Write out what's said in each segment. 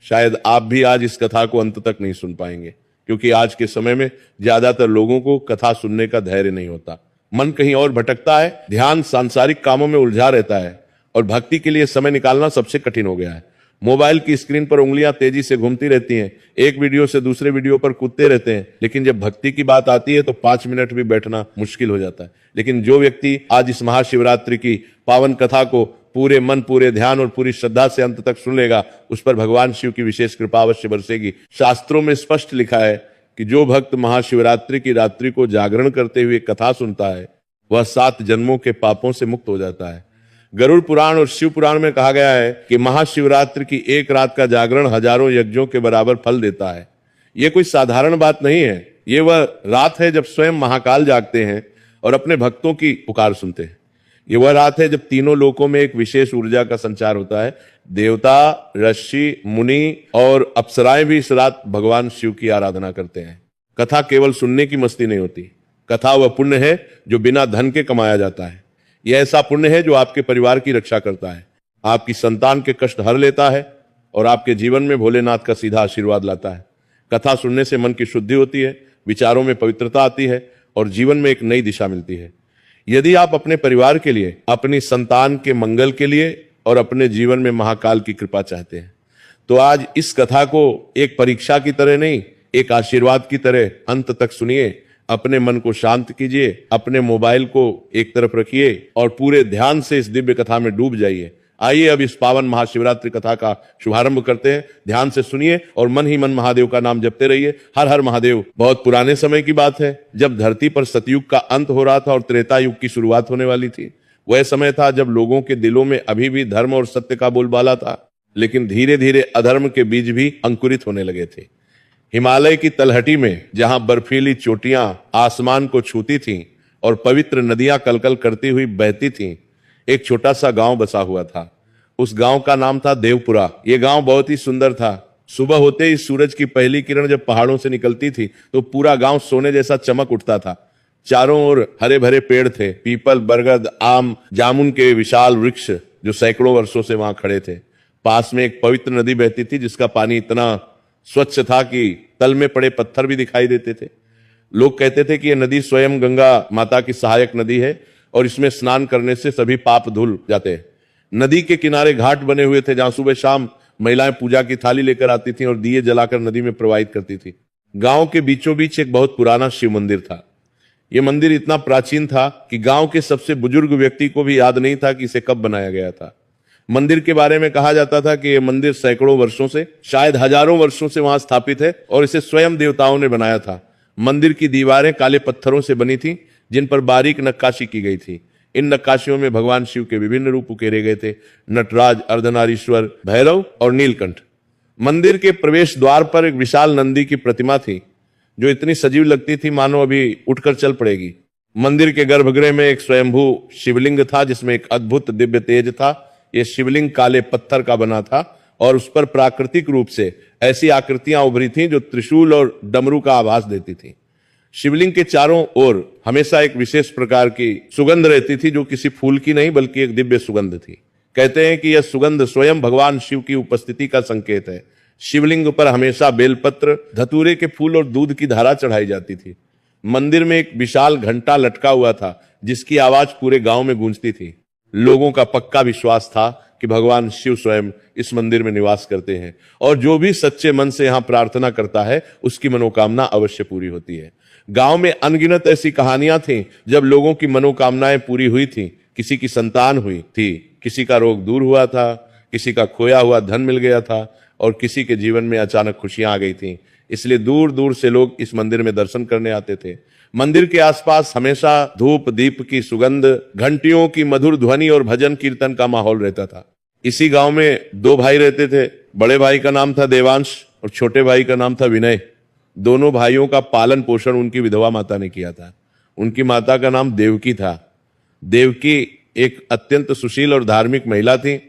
शायद आप भी आज इस कथा को अंत तक नहीं सुन पाएंगे, क्योंकि आज के समय में ज्यादातर लोगों को कथा सुनने का धैर्य नहीं होता। मन कहीं और भटकता है, ध्यान सांसारिक कामों में उलझा रहता है और भक्ति के लिए समय निकालना सबसे कठिन हो गया है। मोबाइल की स्क्रीन पर उंगलियां तेजी से घूमती रहती हैं, एक वीडियो से दूसरे वीडियो पर कूदते रहते हैं, लेकिन जब भक्ति की बात आती है तो 5 मिनट भी बैठना मुश्किल हो जाता है। लेकिन जो व्यक्ति आज इस महाशिवरात्रि की पावन कथा को पूरे मन, पूरे ध्यान और पूरी श्रद्धा से अंत तक सुन लेगा, उस पर भगवान शिव की विशेष कृपा अवश्य बरसेगी। शास्त्रों में स्पष्ट लिखा है कि जो भक्त महाशिवरात्रि की रात्रि को जागरण करते हुए कथा सुनता है, वह 7 जन्मों के पापों से मुक्त हो जाता है। गरुड़ पुराण और शिव पुराण में कहा गया है कि महाशिवरात्रि की एक रात का जागरण हजारों यज्ञों के बराबर फल देता है। यह कोई साधारण बात नहीं है, ये वह रात है जब स्वयं महाकाल जागते हैं और अपने भक्तों की पुकार सुनते हैं। ये वह रात है जब तीनों लोकों में एक विशेष ऊर्जा का संचार होता है। देवता, ऋषि, मुनि और अप्सराएं भी इस रात भगवान शिव की आराधना करते हैं। कथा केवल सुनने की मस्ती नहीं होती, कथा वह पुण्य है जो बिना धन के कमाया जाता है। यह ऐसा पुण्य है जो आपके परिवार की रक्षा करता है, आपकी संतान के कष्ट हर लेता है और आपके जीवन में भोलेनाथ का सीधा आशीर्वाद लाता है। कथा सुनने से मन की शुद्धि होती है, विचारों में पवित्रता आती है और जीवन में एक नई दिशा मिलती है। यदि आप अपने परिवार के लिए, अपनी संतान के मंगल के लिए और अपने जीवन में महाकाल की कृपा चाहते हैं, तो आज इस कथा को एक परीक्षा की तरह नहीं, एक आशीर्वाद की तरह अंत तक सुनिए। अपने मन को शांत कीजिए, अपने मोबाइल को एक तरफ रखिए और पूरे ध्यान से इस दिव्य कथा में डूब जाइए। आइए अब इस पावन महाशिवरात्रि कथा का शुभारंभ करते हैं। ध्यान से सुनिए और मन ही मन महादेव का नाम जपते रहिए। हर हर महादेव। बहुत पुराने समय की बात है, जब धरती पर सतयुग का अंत हो रहा था और त्रेता युग की शुरुआत होने वाली थी। वह समय था जब लोगों के दिलों में अभी भी धर्म और सत्य का बोलबाला था, लेकिन धीरे धीरे अधर्म के बीज भी अंकुरित होने लगे थे। हिमालय की तलहटी में जहां बर्फीली चोटियां आसमान को छूती थीं और पवित्र नदियां कलकल करती हुई बहती थीं, एक छोटा सा गांव बसा हुआ था। उस गांव का नाम था देवपुरा। यह गांव बहुत ही सुंदर था। सुबह होते ही सूरज की पहली किरण जब पहाड़ों से निकलती थी तो पूरा गांव सोने जैसा चमक उठता था। चारों ओर हरे भरे पेड़ थे, पीपल, बरगद, आम, जामुन के विशाल वृक्ष जो सैकड़ों वर्षों से वहां खड़े थे। पास में एक पवित्र नदी बहती थी जिसका पानी इतना स्वच्छ था कि तल में पड़े पत्थर भी दिखाई देते थे। लोग कहते थे कि यह नदी स्वयं गंगा माता की सहायक नदी है और इसमें स्नान करने से सभी पाप धुल जाते हैं। नदी के किनारे घाट बने हुए थे जहां सुबह शाम महिलाएं पूजा की थाली लेकर आती थीं और दिए जलाकर नदी में प्रवाहित करती थी। गांव के बीचों बीच एक बहुत पुराना शिव मंदिर था। यह मंदिर इतना प्राचीन था कि गांव के सबसे बुजुर्ग व्यक्ति को भी याद नहीं था कि इसे कब बनाया गया था। मंदिर के बारे में कहा जाता था कि यह मंदिर सैकड़ों वर्षों से, शायद हजारों वर्षों से वहां स्थापित है और इसे स्वयं देवताओं ने बनाया था। मंदिर की दीवारें काले पत्थरों से बनी थी जिन पर बारीक नक्काशी की गई थी। इन नक्काशियों में भगवान शिव के विभिन्न रूप उकेरे गए थे: नटराज, अर्धनारीश्वर, भैरव और नीलकंठ। मंदिर के प्रवेश द्वार पर एक विशाल नंदी की प्रतिमा थी जो इतनी सजीव लगती थी मानो अभी उठकर चल पड़ेगी। मंदिर के गर्भगृह में एक स्वयंभू शिवलिंग था जिसमें एक अद्भुत दिव्य तेज था। यह शिवलिंग काले पत्थर का बना था और उस पर प्राकृतिक रूप से ऐसी आकृतियां उभरी थीं जो त्रिशूल और डमरू का आभास देती थीं। शिवलिंग के चारों ओर हमेशा एक विशेष प्रकार की सुगंध रहती थी जो किसी फूल की नहीं बल्कि एक दिव्य सुगंध थी। कहते हैं कि यह सुगंध स्वयं भगवान शिव की उपस्थिति का संकेत है। शिवलिंग पर हमेशा बेलपत्र, धतूरे के फूल और दूध की धारा चढ़ाई जाती थी। मंदिर में एक विशाल घंटा लटका हुआ था जिसकी आवाज पूरे गांव में गूंजती थी। लोगों का पक्का विश्वास था कि भगवान शिव स्वयं इस मंदिर में निवास करते हैं और जो भी सच्चे मन से यहां प्रार्थना करता है उसकी मनोकामना अवश्य पूरी होती है। गांव में अनगिनत ऐसी कहानियां थीं जब लोगों की मनोकामनाएं पूरी हुई थीं। किसी की संतान हुई थी, किसी का रोग दूर हुआ था, किसी का खोया हुआ धन मिल गया था और किसी के जीवन में अचानक खुशियां आ गई थीं। इसलिए दूर दूर से लोग इस मंदिर में दर्शन करने आते थे। मंदिर के आसपास हमेशा धूप दीप की सुगंध, घंटियों की मधुर ध्वनि और भजन कीर्तन का माहौल रहता था। इसी गांव में 2 भाई रहते थे। बड़े भाई का नाम था देवांश और छोटे भाई का नाम था विनय। दोनों भाइयों का पालन पोषण उनकी विधवा माता ने किया था। उनकी माता का नाम देवकी था। देवकी एक अत्यंत सुशील और धार्मिक महिला थी।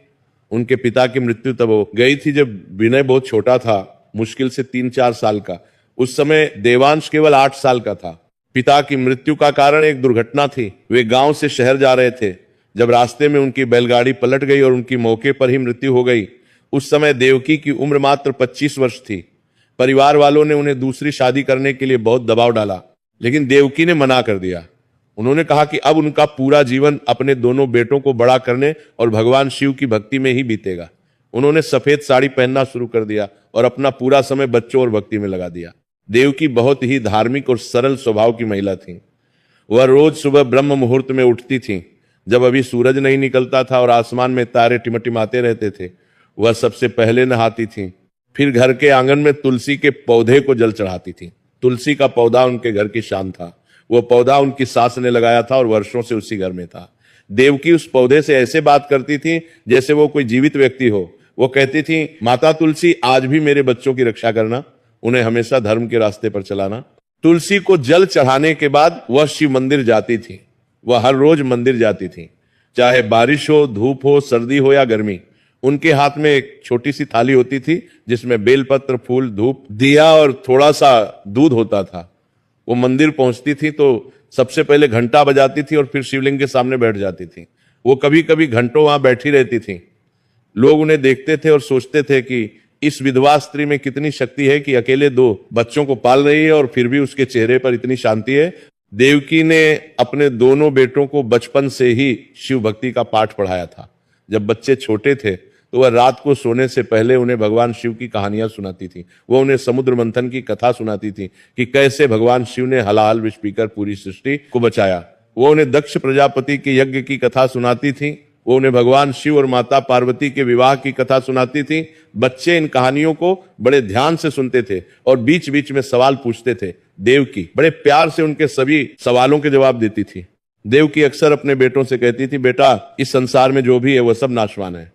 उनके पिता की मृत्यु तब हो गई थी जब विनय बहुत छोटा था, मुश्किल से 3-4 साल का। उस समय देवांश केवल 8 साल का था। पिता की मृत्यु का कारण एक दुर्घटना थी। वे गांव से शहर जा रहे थे। जब रास्ते में उनकी बैलगाड़ी पलट गई और उनकी मौके पर ही मृत्यु हो गई उस समय देवकी की उम्र मात्र 25 वर्ष थी। परिवार वालों ने उन्हें दूसरी शादी करने के लिए बहुत दबाव डाला, लेकिन देवकी ने मना कर दिया। उन्होंने कहा कि अब उनका पूरा जीवन अपने दोनों बेटों को बड़ा करने और भगवान शिव की भक्ति में ही बीतेगा। उन्होंने सफेद साड़ी पहनना शुरू कर दिया और अपना पूरा समय बच्चों और भक्ति में लगा दिया। देवकी बहुत ही धार्मिक और सरल स्वभाव की महिला थी। वह रोज सुबह ब्रह्म मुहूर्त में उठती थी, जब अभी सूरज नहीं निकलता था और आसमान में तारे टिमटिमाते रहते थे। वह सबसे पहले नहाती थी, फिर घर के आंगन में तुलसी के पौधे को जल चढ़ाती थी। तुलसी का पौधा उनके घर की शान था। वह पौधा उनकी सास ने लगाया था और वर्षों से उसी घर में था। देवकी उस पौधे से ऐसे बात करती थी जैसे वो कोई जीवित व्यक्ति हो। वो कहती थी, माता तुलसी, आज भी मेरे बच्चों की रक्षा करना, उन्हें हमेशा धर्म के रास्ते पर चलाना। तुलसी को जल चढ़ाने के बाद वह शिव मंदिर जाती थी। वह हर रोज मंदिर जाती थी, चाहे बारिश हो, धूप हो, सर्दी हो या गर्मी। उनके हाथ में एक छोटी सी थाली होती थी जिसमें बेलपत्र, फूल, धूप, दिया और थोड़ा सा दूध होता था। वो मंदिर पहुंचती थी तो सबसे पहले घंटा बजाती थी और फिर शिवलिंग के सामने बैठ जाती थी। वो कभी कभी घंटों वहां बैठी रहती थी। लोग उन्हें देखते थे और सोचते थे कि इस विधवा स्त्री में कितनी शक्ति है कि अकेले 2 बच्चों को पाल रही है और फिर भी उसके चेहरे पर इतनी शांति है। देवकी ने अपने दोनों बेटों को बचपन से ही शिव भक्ति का पाठ पढ़ाया था। जब बच्चे छोटे थे तो वह रात को सोने से पहले उन्हें भगवान शिव की कहानियां सुनाती थी। वह उन्हें समुद्र मंथन की कथा सुनाती थी कि कैसे भगवान शिव ने हलाहल विष पीकर पूरी सृष्टि को बचाया। वो उन्हें दक्ष प्रजापति के यज्ञ की कथा सुनाती थी। वो उन्हें भगवान शिव और माता पार्वती के विवाह की कथा सुनाती थी। बच्चे इन कहानियों को बड़े ध्यान से सुनते थे और बीच बीच में सवाल पूछते थे। देवकी बड़े प्यार से उनके सभी सवालों के जवाब देती थी। देवकी अक्सर अपने बेटों से कहती थी, बेटा, इस संसार में जो भी है वह सब नाशवान है।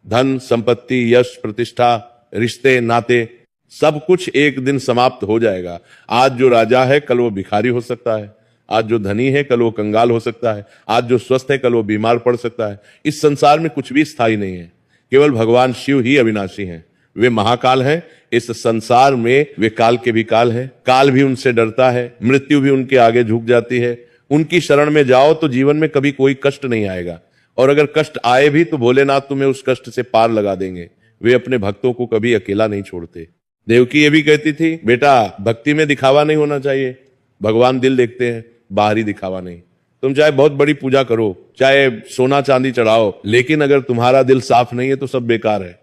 धन, संपत्ति, यश, प्रतिष्ठा, रिश्ते, नाते, सब कुछ एक दिन समाप्त हो जाएगा। आज जो राजा है कल वो भिखारी हो सकता है। आज जो धनी है कल वो कंगाल हो सकता है। आज जो स्वस्थ है कल वो बीमार पड़ सकता है। इस संसार में कुछ भी स्थायी नहीं है। केवल भगवान शिव ही अविनाशी हैं। वे महाकाल हैं। इस संसार में वे काल के भी काल है। काल भी उनसे डरता है। मृत्यु भी उनके आगे झुक जाती है। उनकी शरण में जाओ तो जीवन में कभी कोई कष्ट नहीं आएगा, और अगर कष्ट आए भी तो भोलेनाथ तुम्हें उस कष्ट से पार लगा देंगे। वे अपने भक्तों को कभी अकेला नहीं छोड़ते। देवकी ये भी कहती थी, बेटा, भक्ति में दिखावा नहीं होना चाहिए। भगवान दिल देखते हैं, बाहरी दिखावा नहीं। तुम चाहे बहुत बड़ी पूजा करो, चाहे सोना चांदी चढ़ाओ, लेकिन अगर तुम्हारा दिल साफ नहीं है तो सब बेकार है।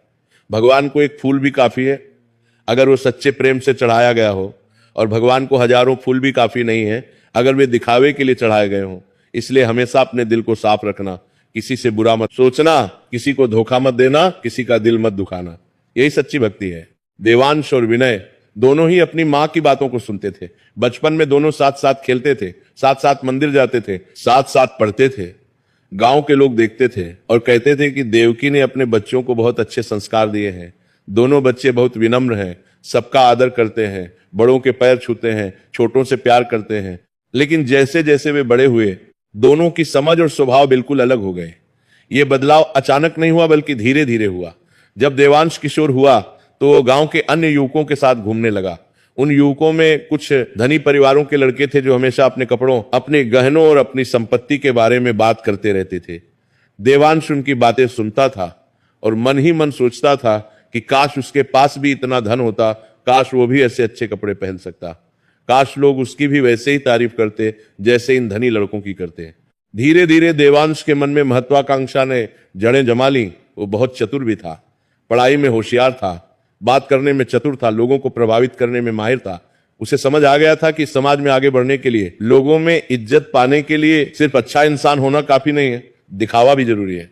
भगवान को एक फूल भी काफी है अगर वो सच्चे प्रेम से चढ़ाया गया हो, और भगवान को हजारों फूल भी काफी नहीं है अगर वे दिखावे के लिए चढ़ाए गए हों। इसलिए हमेशा अपने दिल को साफ रखना, किसी से बुरा मत सोचना, किसी को धोखा मत देना, किसी का दिल मत दुखाना। यही सच्ची भक्ति है। देवांश और विनय दोनों ही अपनी माँ की बातों को सुनते थे। बचपन में दोनों साथ साथ खेलते थे, साथ साथ मंदिर जाते थे, साथ साथ पढ़ते थे। गांव के लोग देखते थे और कहते थे कि देवकी ने अपने बच्चों को बहुत अच्छे संस्कार दिए हैं। दोनों बच्चे बहुत विनम्र हैं, सबका आदर करते हैं, बड़ों के पैर छूते हैं, छोटों से प्यार करते हैं। लेकिन जैसे जैसे वे बड़े हुए, दोनों की समझ और स्वभाव बिल्कुल अलग हो गए। ये बदलाव अचानक नहीं हुआ बल्कि धीरे धीरे हुआ। जब देवांश किशोर हुआ तो वो गांव के अन्य युवकों के साथ घूमने लगा। उन युवकों में कुछ धनी परिवारों के लड़के थे जो हमेशा अपने कपड़ों, अपने गहनों और अपनी संपत्ति के बारे में बात करते रहते थे। देवांश उनकी बातें सुनता था और मन ही मन सोचता था कि काश उसके पास भी इतना धन होता, काश वो भी ऐसे अच्छे कपड़े पहन सकता, काश लोग उसकी भी वैसे ही तारीफ करते जैसे इन धनी लड़कों की करते हैं। धीरे धीरे देवांश के मन में महत्वाकांक्षा ने जड़ें जमा ली। वो बहुत चतुर भी था, पढ़ाई में होशियार था, बात करने में चतुर था, लोगों को प्रभावित करने में माहिर था। उसे समझ आ गया था कि समाज में आगे बढ़ने के लिए, लोगों में इज्जत पाने के लिए सिर्फ अच्छा इंसान होना काफी नहीं है, दिखावा भी जरूरी है।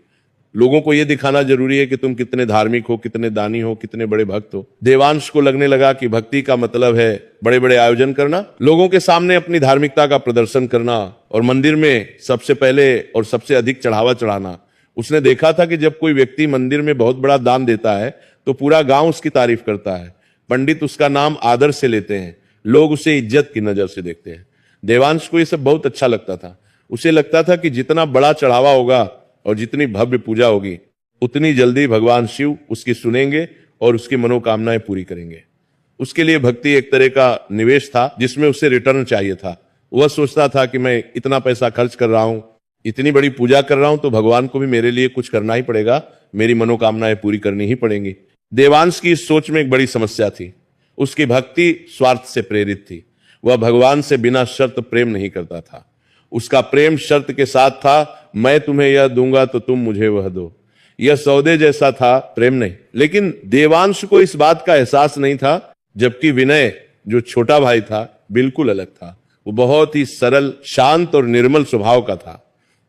लोगों को यह दिखाना जरूरी है कि तुम कितने धार्मिक हो, कितने दानी हो, कितने बड़े भक्त हो। देवांश को लगने लगा कि भक्ति का मतलब है बड़े बड़े आयोजन करना, लोगों के सामने अपनी धार्मिकता का प्रदर्शन करना और मंदिर में सबसे पहले और सबसे अधिक चढ़ावा चढ़ाना। उसने देखा था कि जब कोई व्यक्ति मंदिर में बहुत बड़ा दान देता है तो पूरा गांव उसकी तारीफ करता है, पंडित उसका नाम आदर से लेते हैं, लोग उसे इज्जत की नजर से देखते हैं। देवांश को यह सब बहुत अच्छा लगता था। उसे लगता था कि जितना बड़ा चढ़ावा होगा और जितनी भव्य पूजा होगी, उतनी जल्दी भगवान शिव उसकी सुनेंगे और उसकी मनोकामनाएं पूरी करेंगे। उसके लिए भक्ति एक तरह का निवेश था जिसमें उसे रिटर्न चाहिए था। वह सोचता था कि मैं इतना पैसा खर्च कर रहा हूं, इतनी बड़ी पूजा कर रहा हूं, तो भगवान को भी मेरे लिए कुछ करना ही पड़ेगा, मेरी मनोकामनाएं पूरी करनी ही पड़ेंगी। देवांश की इस सोच में एक बड़ी समस्या थी। उसकी भक्ति स्वार्थ से प्रेरित थी। वह भगवान से बिना शर्त प्रेम नहीं करता था। उसका प्रेम शर्त के साथ था, मैं तुम्हें यह दूंगा तो तुम मुझे वह दो। यह सौदे जैसा था, प्रेम नहीं। लेकिन देवांश को इस बात का एहसास नहीं था, जबकि विनय जो छोटा भाई था बिल्कुल अलग था। वो बहुत ही सरल, शांत और निर्मल स्वभाव का था।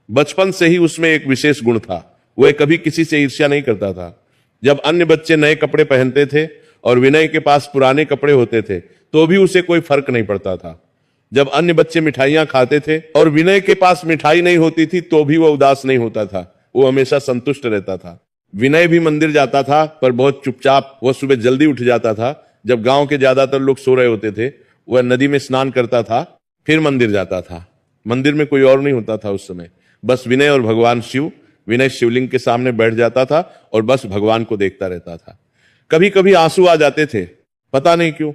बचपन से ही उसमें एक विशेष गुण था, वह कभी किसी से ईर्ष्या नहीं करता था। जब अन्य बच्चे नए कपड़े पहनते थे और विनय के पास पुराने कपड़े होते थे तो भी उसे कोई फर्क नहीं पड़ता था। जब अन्य बच्चे मिठाइयां खाते थे और विनय के पास मिठाई नहीं होती थी तो भी वह उदास नहीं होता था, वो हमेशा संतुष्ट रहता था। विनय भी मंदिर जाता था, पर बहुत चुपचाप। वह सुबह जल्दी उठ जाता था। जब गांव के ज्यादातर लोग सो रहे होते थे, वह नदी में स्नान करता था, फिर मंदिर जाता था। मंदिर में कोई और नहीं होता था उस समय, बस विनय और भगवान शिव। विनय शिवलिंग के सामने बैठ जाता था और बस भगवान को देखता रहता था। कभी कभी आंसू आ जाते थे, पता नहीं क्यों।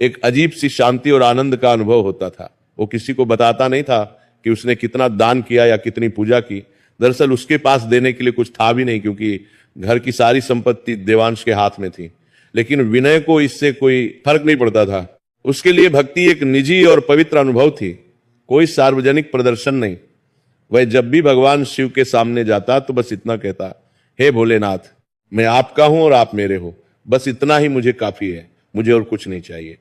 एक अजीब सी शांति और आनंद का अनुभव होता था। वो किसी को बताता नहीं था कि उसने कितना दान किया या कितनी पूजा की। दरअसल उसके पास देने के लिए कुछ था भी नहीं, क्योंकि घर की सारी संपत्ति देवांश के हाथ में थी। लेकिन विनय को इससे कोई फर्क नहीं पड़ता था। उसके लिए भक्ति एक निजी और पवित्र अनुभव थी, कोई सार्वजनिक प्रदर्शन नहीं। वह जब भी भगवान शिव के सामने जाता तो बस इतना कहता, हे भोलेनाथ, मैं आपका हूं और आप मेरे हो, बस इतना ही मुझे काफी है, मुझे और कुछ नहीं चाहिए।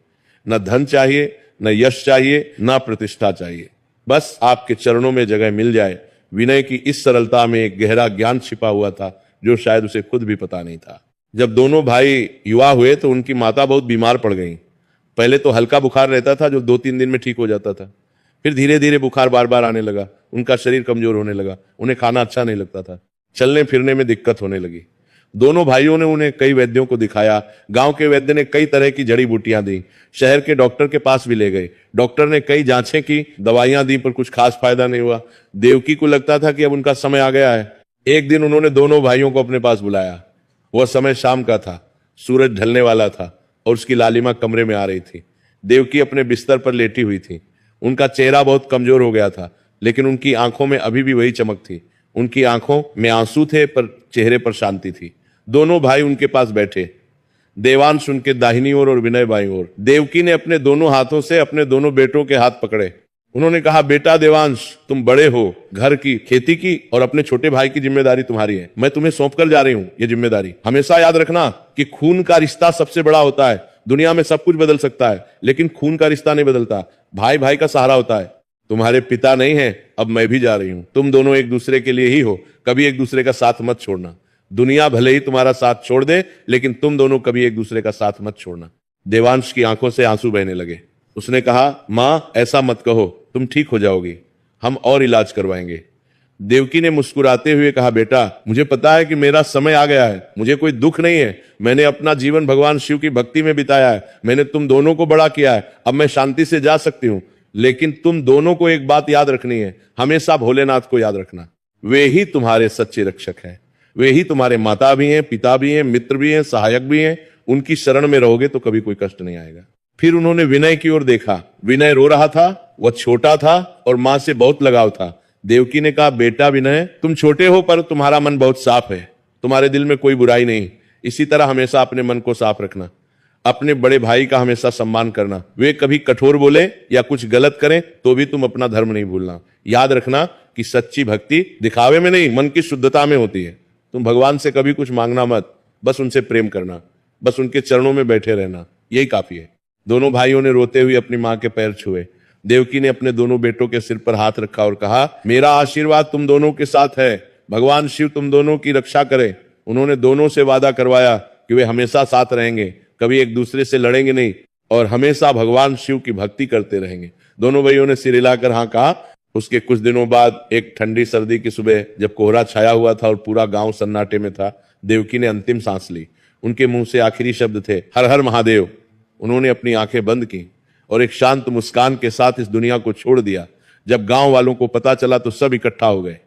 न धन चाहिए, न यश चाहिए, न प्रतिष्ठा चाहिए, बस आपके चरणों में जगह मिल जाए। विनय की इस सरलता में एक गहरा ज्ञान छिपा हुआ था, जो शायद उसे खुद भी पता नहीं था। जब दोनों भाई युवा हुए तो उनकी माता बहुत बीमार पड़ गई। पहले तो हल्का बुखार रहता था, जो 2-3 दिन में ठीक हो जाता था। फिर धीरे धीरे बुखार बार बार आने लगा। उनका शरीर कमजोर होने लगा। उन्हें खाना अच्छा नहीं लगता था। चलने फिरने में दिक्कत होने लगी। दोनों भाइयों ने उन्हें कई वैद्यों को दिखाया। गांव के वैद्य ने कई तरह की जड़ी बूटियां दी। शहर के डॉक्टर के पास भी ले गए। डॉक्टर ने कई जांचें की, दवाइयां दी, पर कुछ खास फायदा नहीं हुआ। देवकी को लगता था कि अब उनका समय आ गया है। एक दिन उन्होंने दोनों भाइयों को अपने पास बुलाया। वह समय शाम का था, सूरज ढलने वाला था और उसकी लालिमा कमरे में आ रही थी। देवकी अपने बिस्तर पर लेटी हुई थी। उनका चेहरा बहुत कमजोर हो गया था, लेकिन उनकी आंखों में अभी भी वही चमक थी। उनकी आंखों में आंसू थे, पर चेहरे पर शांति थी। दोनों भाई उनके पास बैठे, देवांश उनके दाहिनी ओर और विनय बाईं ओर। देवकी ने अपने दोनों हाथों से अपने दोनों बेटों के हाथ पकड़े। उन्होंने कहा, बेटा देवांश, तुम बड़े हो, घर की, खेती की और अपने छोटे भाई की जिम्मेदारी तुम्हारी है। मैं तुम्हें सौंप कर जा रही हूं ये जिम्मेदारी। हमेशा याद रखना कि खून का रिश्ता सबसे बड़ा होता है। दुनिया में सब कुछ बदल सकता है, लेकिन खून का रिश्ता नहीं बदलता। भाई भाई का सहारा होता है। तुम्हारे पिता नहीं है, अब मैं भी जा रही हूं। तुम दोनों एक दूसरे के लिए ही हो, कभी एक दूसरे का साथ मत छोड़ना। दुनिया भले ही तुम्हारा साथ छोड़ दे, लेकिन तुम दोनों कभी एक दूसरे का साथ मत छोड़ना। देवांश की आंखों से आंसू बहने लगे। उसने कहा, मां, ऐसा मत कहो, तुम ठीक हो जाओगी, हम और इलाज करवाएंगे। देवकी ने मुस्कुराते हुए कहा, बेटा, मुझे पता है कि मेरा समय आ गया है। मुझे कोई दुख नहीं है। मैंने अपना जीवन भगवान शिव की भक्ति में बिताया है। मैंने तुम दोनों को बड़ा किया है। अब मैं शांति से जा सकती हूं। लेकिन तुम दोनों को एक बात याद रखनी है, हमेशा भोलेनाथ को याद रखना। वे ही तुम्हारे सच्चे रक्षक हैं। वे ही तुम्हारे माता भी हैं, पिता भी हैं, मित्र भी हैं, सहायक भी हैं। उनकी शरण में रहोगे तो कभी कोई कष्ट नहीं आएगा। फिर उन्होंने विनय की ओर देखा। विनय रो रहा था, वह छोटा था और मां से बहुत लगाव था। देवकी ने कहा, बेटा विनय, तुम छोटे हो पर तुम्हारा मन बहुत साफ है। तुम्हारे दिल में कोई बुराई नहीं। इसी तरह हमेशा अपने मन को साफ रखना। अपने बड़े भाई का हमेशा सम्मान करना। वे कभी कठोर बोले या कुछ गलत करें तो भी तुम अपना धर्म नहीं भूलना। याद रखना कि सच्ची भक्ति दिखावे में नहीं, मन की शुद्धता में होती है। तुम भगवान से कभी कुछ मांगना मत, बस उनसे प्रेम करना, बस उनके चरणों में बैठे रहना, यही काफी है। दोनों भाइयों ने रोते हुए अपनी मां के पैर छुए। देवकी ने अपने दोनों बेटों के सिर पर हाथ रखा और कहा, मेरा आशीर्वाद तुम दोनों के साथ है। भगवान शिव तुम दोनों की रक्षा करे। उन्होंने दोनों से वादा करवाया कि वे हमेशा साथ रहेंगे, कभी एक दूसरे से लड़ेंगे नहीं और हमेशा भगवान शिव की भक्ति करते रहेंगे। दोनों भाइयों ने सिर हिलाकर हाँ कहा। उसके कुछ दिनों बाद एक ठंडी सर्दी की सुबह, जब कोहरा छाया हुआ था और पूरा गांव सन्नाटे में था, देवकी ने अंतिम सांस ली। उनके मुंह से आखिरी शब्द थे, हर हर महादेव। उन्होंने अपनी आंखें बंद की और एक शांत मुस्कान के साथ इस दुनिया को छोड़ दिया। जब गांव वालों को पता चला तो सब इकट्ठा हो गए।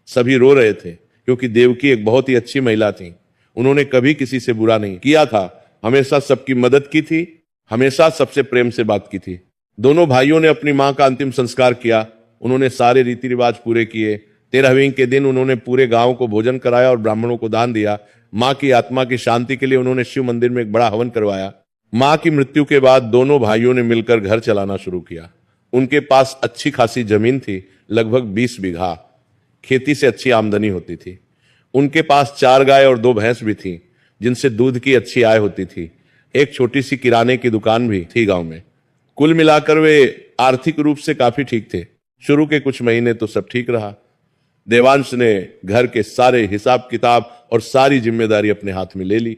सभी रो रहे थे, क्योंकि देवकी एक बहुत ही अच्छी महिला थी। उन्होंने कभी किसी से बुरा नहीं किया था, हमेशा सबकी मदद की थी, हमेशा सबसे प्रेम से बात की थी। दोनों भाइयों ने अपनी मां का अंतिम संस्कार किया। उन्होंने सारे रीति रिवाज पूरे किए। 13वीं के दिन उन्होंने पूरे गांव को भोजन कराया और ब्राह्मणों को दान दिया। माँ की आत्मा की शांति के लिए उन्होंने शिव मंदिर में एक बड़ा हवन करवाया। माँ की मृत्यु के बाद दोनों भाइयों ने मिलकर घर चलाना शुरू किया। उनके पास अच्छी खासी जमीन थी, लगभग 20 बीघा। खेती से अच्छी आमदनी होती थी। उनके पास 4 गाय और 2 भैंस भी थी, जिनसे दूध की अच्छी आय होती थी। एक छोटी सी किराने की दुकान भी थी गांव में। कुल मिलाकर वे आर्थिक रूप से काफी ठीक थे। शुरू के कुछ महीने तो सब ठीक रहा। देवांश ने घर के सारे हिसाब किताब और सारी जिम्मेदारी अपने हाथ में ले ली।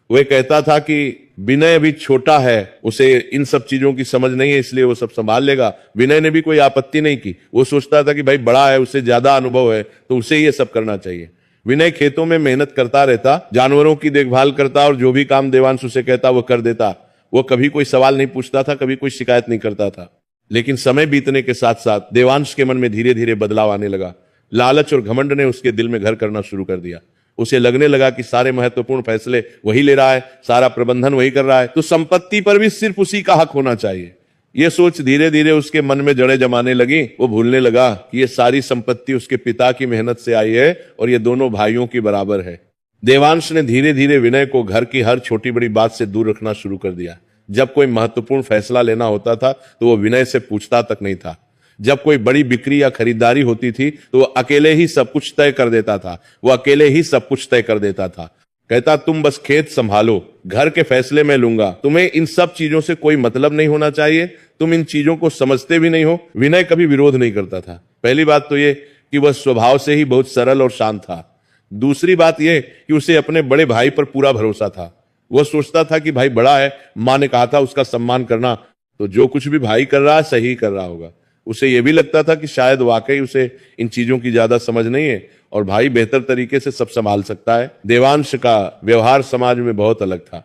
वह कहता था कि विनय अभी छोटा है, उसे इन सब चीजों की समझ नहीं है, इसलिए वो सब संभाल लेगा। विनय ने भी कोई आपत्ति नहीं की। वो सोचता था कि भाई बड़ा है, उससे ज्यादा अनुभव है, तो उसे ये सब करना चाहिए। विनय खेतों में मेहनत करता रहता, जानवरों की देखभाल करता और जो भी काम देवांश उसे कहता वो कर देता। वो कभी कोई सवाल नहीं पूछता था, कभी कोई शिकायत नहीं करता था। लेकिन समय बीतने के साथ साथ देवांश के मन में धीरे धीरे बदलाव आने लगा। लालच और घमंड ने उसके दिल में घर करना शुरू कर दिया। उसे लगने लगा कि सारे महत्वपूर्ण फैसले वही ले रहा है, सारा प्रबंधन वही कर रहा है, तो संपत्ति पर भी सिर्फ उसी का हक होना चाहिए। यह सोच धीरे धीरे उसके मन में जड़ें जमाने लगी। वो भूलने लगा कि ये सारी संपत्ति उसके पिता की मेहनत से आई है और ये दोनों भाइयों की बराबर है। देवांश ने धीरे धीरे विनय को घर की हर छोटी बड़ी बात से दूर रखना शुरू कर दिया। जब कोई महत्वपूर्ण फैसला लेना होता था तो वो विनय से पूछता तक नहीं था। जब कोई बड़ी बिक्री या खरीदारी होती थी तो वो अकेले ही सब कुछ तय कर देता था। वो अकेले ही सब कुछ तय कर देता था। कहता, तुम बस खेत संभालो, घर के फैसले मैं लूंगा, तुम्हें इन सब चीजों से कोई मतलब नहीं होना चाहिए, तुम इन चीजों को समझते भी नहीं हो। विनय कभी विरोध नहीं करता था। पहली बात तो ये कि वह स्वभाव से ही बहुत सरल और शांत था। दूसरी बात यह कि उसे अपने बड़े भाई पर पूरा भरोसा था। वह सोचता था कि भाई बड़ा है, माँ ने कहा था उसका सम्मान करना, तो जो कुछ भी भाई कर रहा है सही कर रहा होगा। उसे यह भी लगता था कि शायद वाकई उसे इन चीजों की ज्यादा समझ नहीं है और भाई बेहतर तरीके से सब संभाल सकता है। देवांश का व्यवहार समाज में बहुत अलग था।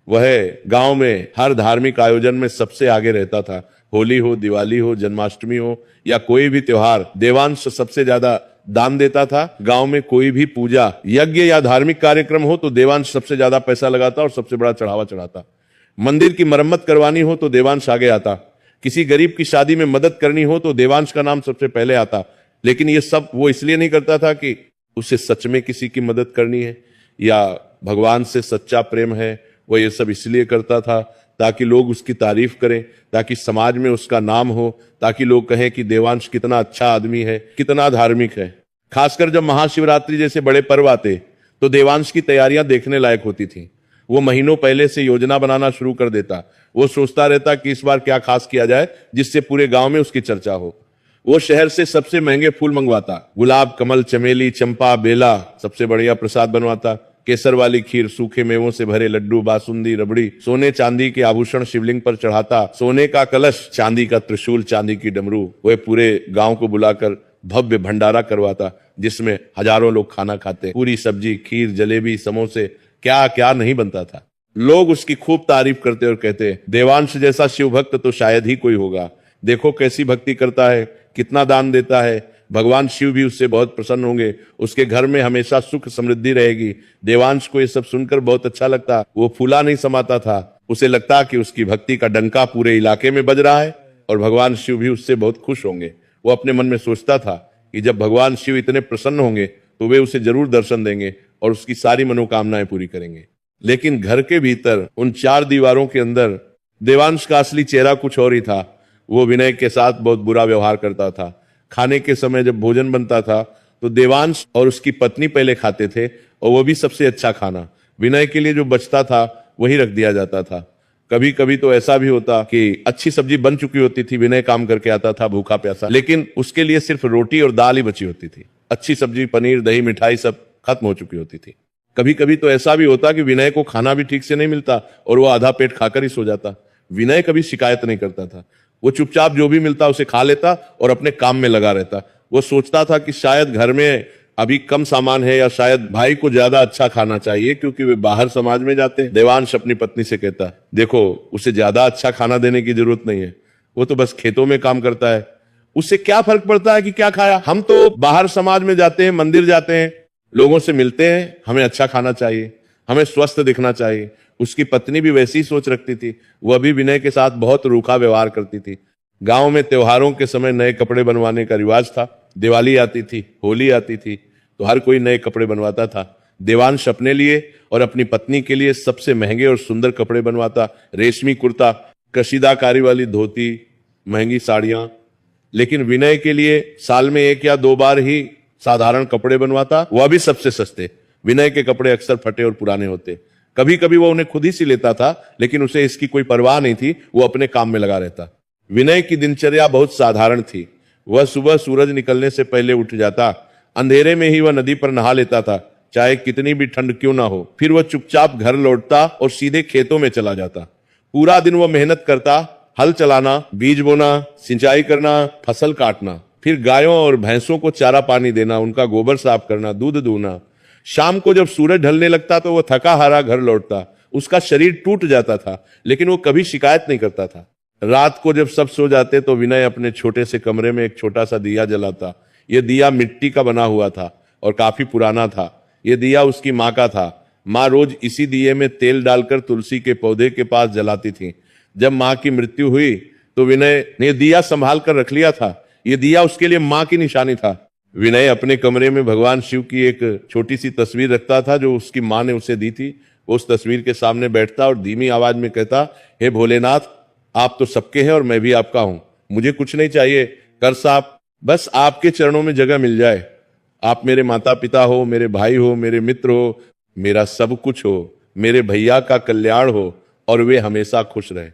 वह गांव में हर धार्मिक आयोजन में सबसे आगे रहता था। होली हो, दिवाली हो, जन्माष्टमी हो या कोई भी त्योहार, देवांश सबसे ज्यादा दान देता था। गांव में कोई भी पूजा, यज्ञ या धार्मिक कार्यक्रम हो तो देवांश सबसे ज्यादा पैसा लगाता और सबसे बड़ा चढ़ावा चढ़ाता। मंदिर की मरम्मत करवानी हो तो देवांश आगे आता। किसी गरीब की शादी में मदद करनी हो तो देवांश का नाम सबसे पहले आता। लेकिन ये सब वो इसलिए नहीं करता था कि उसे सच में किसी की मदद करनी है या भगवान से सच्चा प्रेम है। वो ये सब इसलिए करता था ताकि लोग उसकी तारीफ करें, ताकि समाज में उसका नाम हो, ताकि लोग कहें कि देवांश कितना अच्छा आदमी है, कितना धार्मिक है। खासकर जब महाशिवरात्रि जैसे बड़े पर्व आते तो देवांश की तैयारियां देखने लायक होती थी। वो महीनों पहले से योजना बनाना शुरू कर देता। वो सोचता रहता कि इस बार क्या खास किया जाए जिससे पूरे गांव में उसकी चर्चा हो। वो शहर से सबसे महंगे फूल मंगवाता, गुलाब, कमल, चमेली, चंपा, बेला, सबसे बढ़िया प्रसाद बनवाता। केसर वाली खीर, सूखे मेवों से भरे लड्डू, बासुंदी, रबड़ी, सोने चांदी के आभूषण शिवलिंग पर चढ़ाता, सोने का कलश, चांदी का त्रिशूल, चांदी की डमरू। वह पूरे गांव को बुलाकर भव्य भंडारा करवाता जिसमें हजारों लोग खाना खाते। पूरी सब्जी, खीर, जलेबी, समोसे, क्या क्या नहीं बनता था। लोग उसकी खूब तारीफ करते और कहते, देवांश जैसा शिव भक्त तो शायद ही कोई होगा। देखो कैसी भक्ति करता है, कितना दान देता है, भगवान शिव भी उससे बहुत प्रसन्न होंगे, उसके घर में हमेशा सुख समृद्धि रहेगी। देवांश को ये सब सुनकर बहुत अच्छा लगता। वो फूला नहीं समाता था। उसे लगता कि उसकी भक्ति का डंका पूरे इलाके में बज रहा है और भगवान शिव भी उससे बहुत खुश होंगे। वो अपने मन में सोचता था कि जब भगवान शिव इतने प्रसन्न होंगे तो वे उसे जरूर दर्शन देंगे और उसकी सारी मनोकामनाएं पूरी करेंगे। लेकिन घर के भीतर उन 4 दीवारों के अंदर देवांश का असली चेहरा कुछ और ही था। वो विनय के साथ बहुत बुरा व्यवहार करता था। खाने के समय जब भोजन बनता था तो देवांश और उसकी पत्नी पहले खाते थे और वो भी सबसे अच्छा खाना। विनय के लिए जो बचता था वही रख दिया जाता था। कभी कभी तो ऐसा भी होता कि अच्छी सब्जी बन चुकी होती थी, विनय काम करके आता था भूखा प्यासा, लेकिन उसके लिए सिर्फ रोटी और दाल ही बची होती थी। अच्छी सब्जी, पनीर, दही, मिठाई सब खत्म हो चुकी होती थी। कभी कभी तो ऐसा भी होता कि विनय को खाना भी ठीक से नहीं मिलता और वो आधा पेट खाकर ही सो जाता। विनय कभी शिकायत नहीं करता था। वो चुपचाप जो भी मिलता उसे खा लेता और अपने काम में लगा रहता। वो सोचता था कि शायद घर में अभी कम सामान है या शायद भाई को ज्यादा अच्छा खाना चाहिए क्योंकि वे बाहर समाज में जाते हैं। देवांश अपनी पत्नी से कहता, देखो उसे ज्यादा अच्छा खाना देने की जरूरत नहीं है, वो तो बस खेतों में काम करता है, उससे क्या फर्क पड़ता है कि क्या खाया। हम तो बाहर समाज में जाते हैं, मंदिर जाते हैं, लोगों से मिलते हैं, हमें अच्छा खाना चाहिए, हमें स्वस्थ दिखना चाहिए। उसकी पत्नी भी वैसी ही सोच रखती थी। वह भी विनय के साथ बहुत रूखा व्यवहार करती थी। गांव में त्योहारों के समय नए कपड़े बनवाने का रिवाज था। दिवाली आती थी, होली आती थी तो हर कोई नए कपड़े बनवाता था। देवांश अपने लिए और अपनी पत्नी के लिए सबसे महंगे और सुंदर कपड़े बनवाता, रेशमी कुर्ता, कशीदाकारी वाली धोती, महंगी साड़ियां। लेकिन विनय के लिए साल में 1 या 2 बार ही साधारण कपड़े बनवाता, वह भी सबसे सस्ते। विनय के कपड़े अक्सर फटे और पुराने होते। कभी कभी वो उन्हें खुद ही सी लेता था, लेकिन उसे इसकी कोई परवाह नहीं थी, वो अपने काम में लगा रहता। विनय की दिनचर्या बहुत साधारण थी। वह सुबह सूरज निकलने से पहले उठ जाता, अंधेरे में ही वह नदी पर नहा लेता था, चाहे कितनी भी ठंड क्यों ना हो। फिर वह चुपचाप घर लौटता और सीधे खेतों में चला जाता। पूरा दिन वह मेहनत करता, हल चलाना, बीज बोना, सिंचाई करना, फसल काटना, फिर गायों और भैंसों को चारा पानी देना, उनका गोबर साफ करना, दूध दूहना। शाम को जब सूरज ढलने लगता तो वह थका हारा घर लौटता। उसका शरीर टूट जाता था, लेकिन वो कभी शिकायत नहीं करता था। रात को जब सब सो जाते तो विनय अपने छोटे से कमरे में एक छोटा सा दिया जलाता। यह दिया मिट्टी का बना हुआ था और काफी पुराना था। यह दिया उसकी माँ का था। माँ रोज इसी दिए में तेल डालकर तुलसी के पौधे के पास जलाती थी। जब माँ की मृत्यु हुई तो विनय ने दिया संभाल कर रख लिया था। यह दिया उसके लिए माँ की निशानी था। विनय अपने कमरे में भगवान शिव की एक छोटी सी तस्वीर रखता था जो उसकी माँ ने उसे दी थी। उस तस्वीर के सामने बैठता और धीमी आवाज में कहता, हे भोलेनाथ, आप तो सबके हैं और मैं भी आपका हूं। मुझे कुछ नहीं चाहिए कर साहब, बस आपके चरणों में जगह मिल जाए। आप मेरे माता पिता हो, मेरे भाई हो, मेरे मित्र हो, मेरा सब कुछ हो, मेरे भैया का कल्याण हो और वे हमेशा खुश रहे।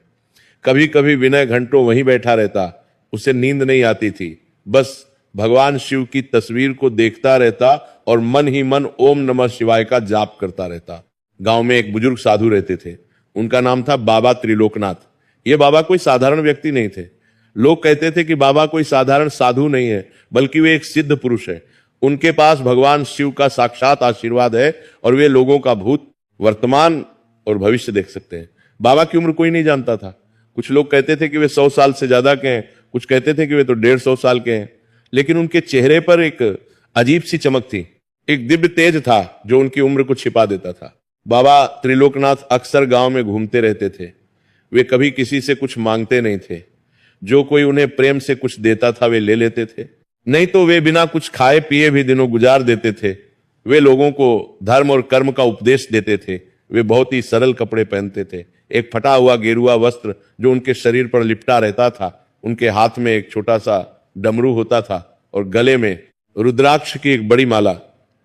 कभी कभी विनय घंटों वहीं बैठा रहता। उसे नींद नहीं आती थी, बस भगवान शिव की तस्वीर को देखता रहता और मन ही मन ओम नमः शिवाय का जाप करता रहता। गांव में एक बुजुर्ग साधु रहते थे। उनका नाम था बाबा त्रिलोकनाथ। ये बाबा कोई साधारण व्यक्ति नहीं थे। लोग कहते थे कि बाबा कोई साधारण साधु नहीं है, बल्कि वे एक सिद्ध पुरुष है। उनके पास भगवान शिव का साक्षात आशीर्वाद है और वे लोगों का भूत, वर्तमान और भविष्य देख सकते हैं। बाबा की उम्र कोई नहीं जानता था। कुछ लोग कहते थे कि वे 100 साल से ज्यादा के हैं, कुछ कहते थे कि वे तो 150 साल के हैं। लेकिन उनके चेहरे पर एक अजीब सी चमक थी, एक दिव्य तेज था जो उनकी उम्र को छिपा देता था। बाबा त्रिलोकनाथ अक्सर गांव में घूमते रहते थे। वे कभी किसी से कुछ मांगते नहीं थे। जो कोई उन्हें प्रेम से कुछ देता था वे ले लेते थे, नहीं तो वे बिना कुछ खाए पिए भी दिनों गुजार देते थे। वे लोगों को धर्म और कर्म का उपदेश देते थे। वे बहुत ही सरल कपड़े पहनते थे। एक फटा हुआ गेरुआ वस्त्र जो उनके शरीर पर लिपटा रहता था। उनके हाथ में एक छोटा सा डमरू होता था और गले में रुद्राक्ष की एक बड़ी माला।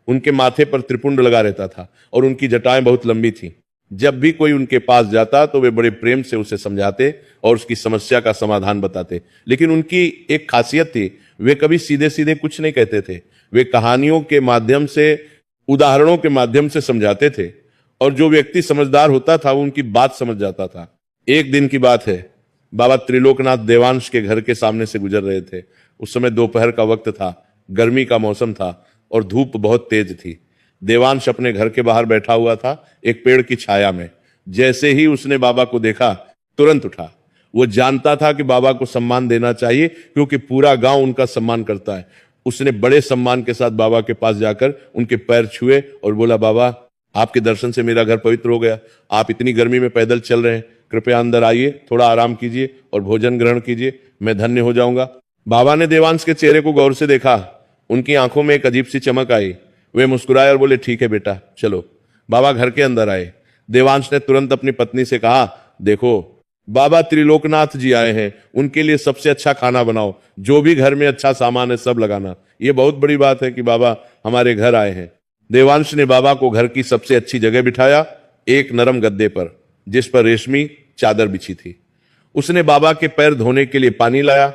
उनके माथे पर त्रिपुंड लगा रहता था और उनकी जटाएं बहुत लंबी थी। जब भी कोई उनके पास जाता तो वे बड़े प्रेम से उसे समझाते और उसकी समस्या का समाधान बताते। लेकिन उनकी एक खासियत थी, वे कभी सीधे सीधे कुछ नहीं कहते थे। वे कहानियों के माध्यम से, उदाहरणों के माध्यम से समझाते थे और जो व्यक्ति समझदार होता था वो उनकी बात समझ जाता था। एक दिन की बात है, बाबा त्रिलोकनाथ देवांश के घर के सामने से गुजर रहे थे। उस समय दोपहर का वक्त था, गर्मी का मौसम था और धूप बहुत तेज थी। देवांश अपने घर के बाहर बैठा हुआ था एक पेड़ की छाया में। जैसे ही उसने बाबा को देखा तुरंत उठा। वो जानता था कि बाबा को सम्मान देना चाहिए क्योंकि पूरा गांव उनका सम्मान करता है। उसने बड़े सम्मान के साथ बाबा के पास जाकर उनके पैर छुए और बोला, बाबा, आपके दर्शन से मेरा घर पवित्र हो गया। आप इतनी गर्मी में पैदल चल रहे हैं, कृपया अंदर आइए, थोड़ा आराम कीजिए और भोजन ग्रहण कीजिए, मैं धन्य हो जाऊंगा। बाबा ने देवांश के चेहरे को गौर से देखा। उनकी आंखों में एक अजीब सी चमक आई। वे मुस्कुराए और बोले, ठीक है बेटा, चलो। बाबा घर के अंदर आए। देवांश ने तुरंत अपनी पत्नी से कहा, देखो, बाबा त्रिलोकनाथ जी आए हैं, उनके लिए सबसे अच्छा खाना बनाओ, जो भी घर में अच्छा सामान है सब लगाना। ये बहुत बड़ी बात है कि बाबा हमारे घर आए हैं। देवांश ने बाबा को घर की सबसे अच्छी जगह बिठाया, एक नरम गद्दे पर जिस पर रेशमी चादर बिछी थी। उसने बाबा के पैर धोने के लिए पानी लाया।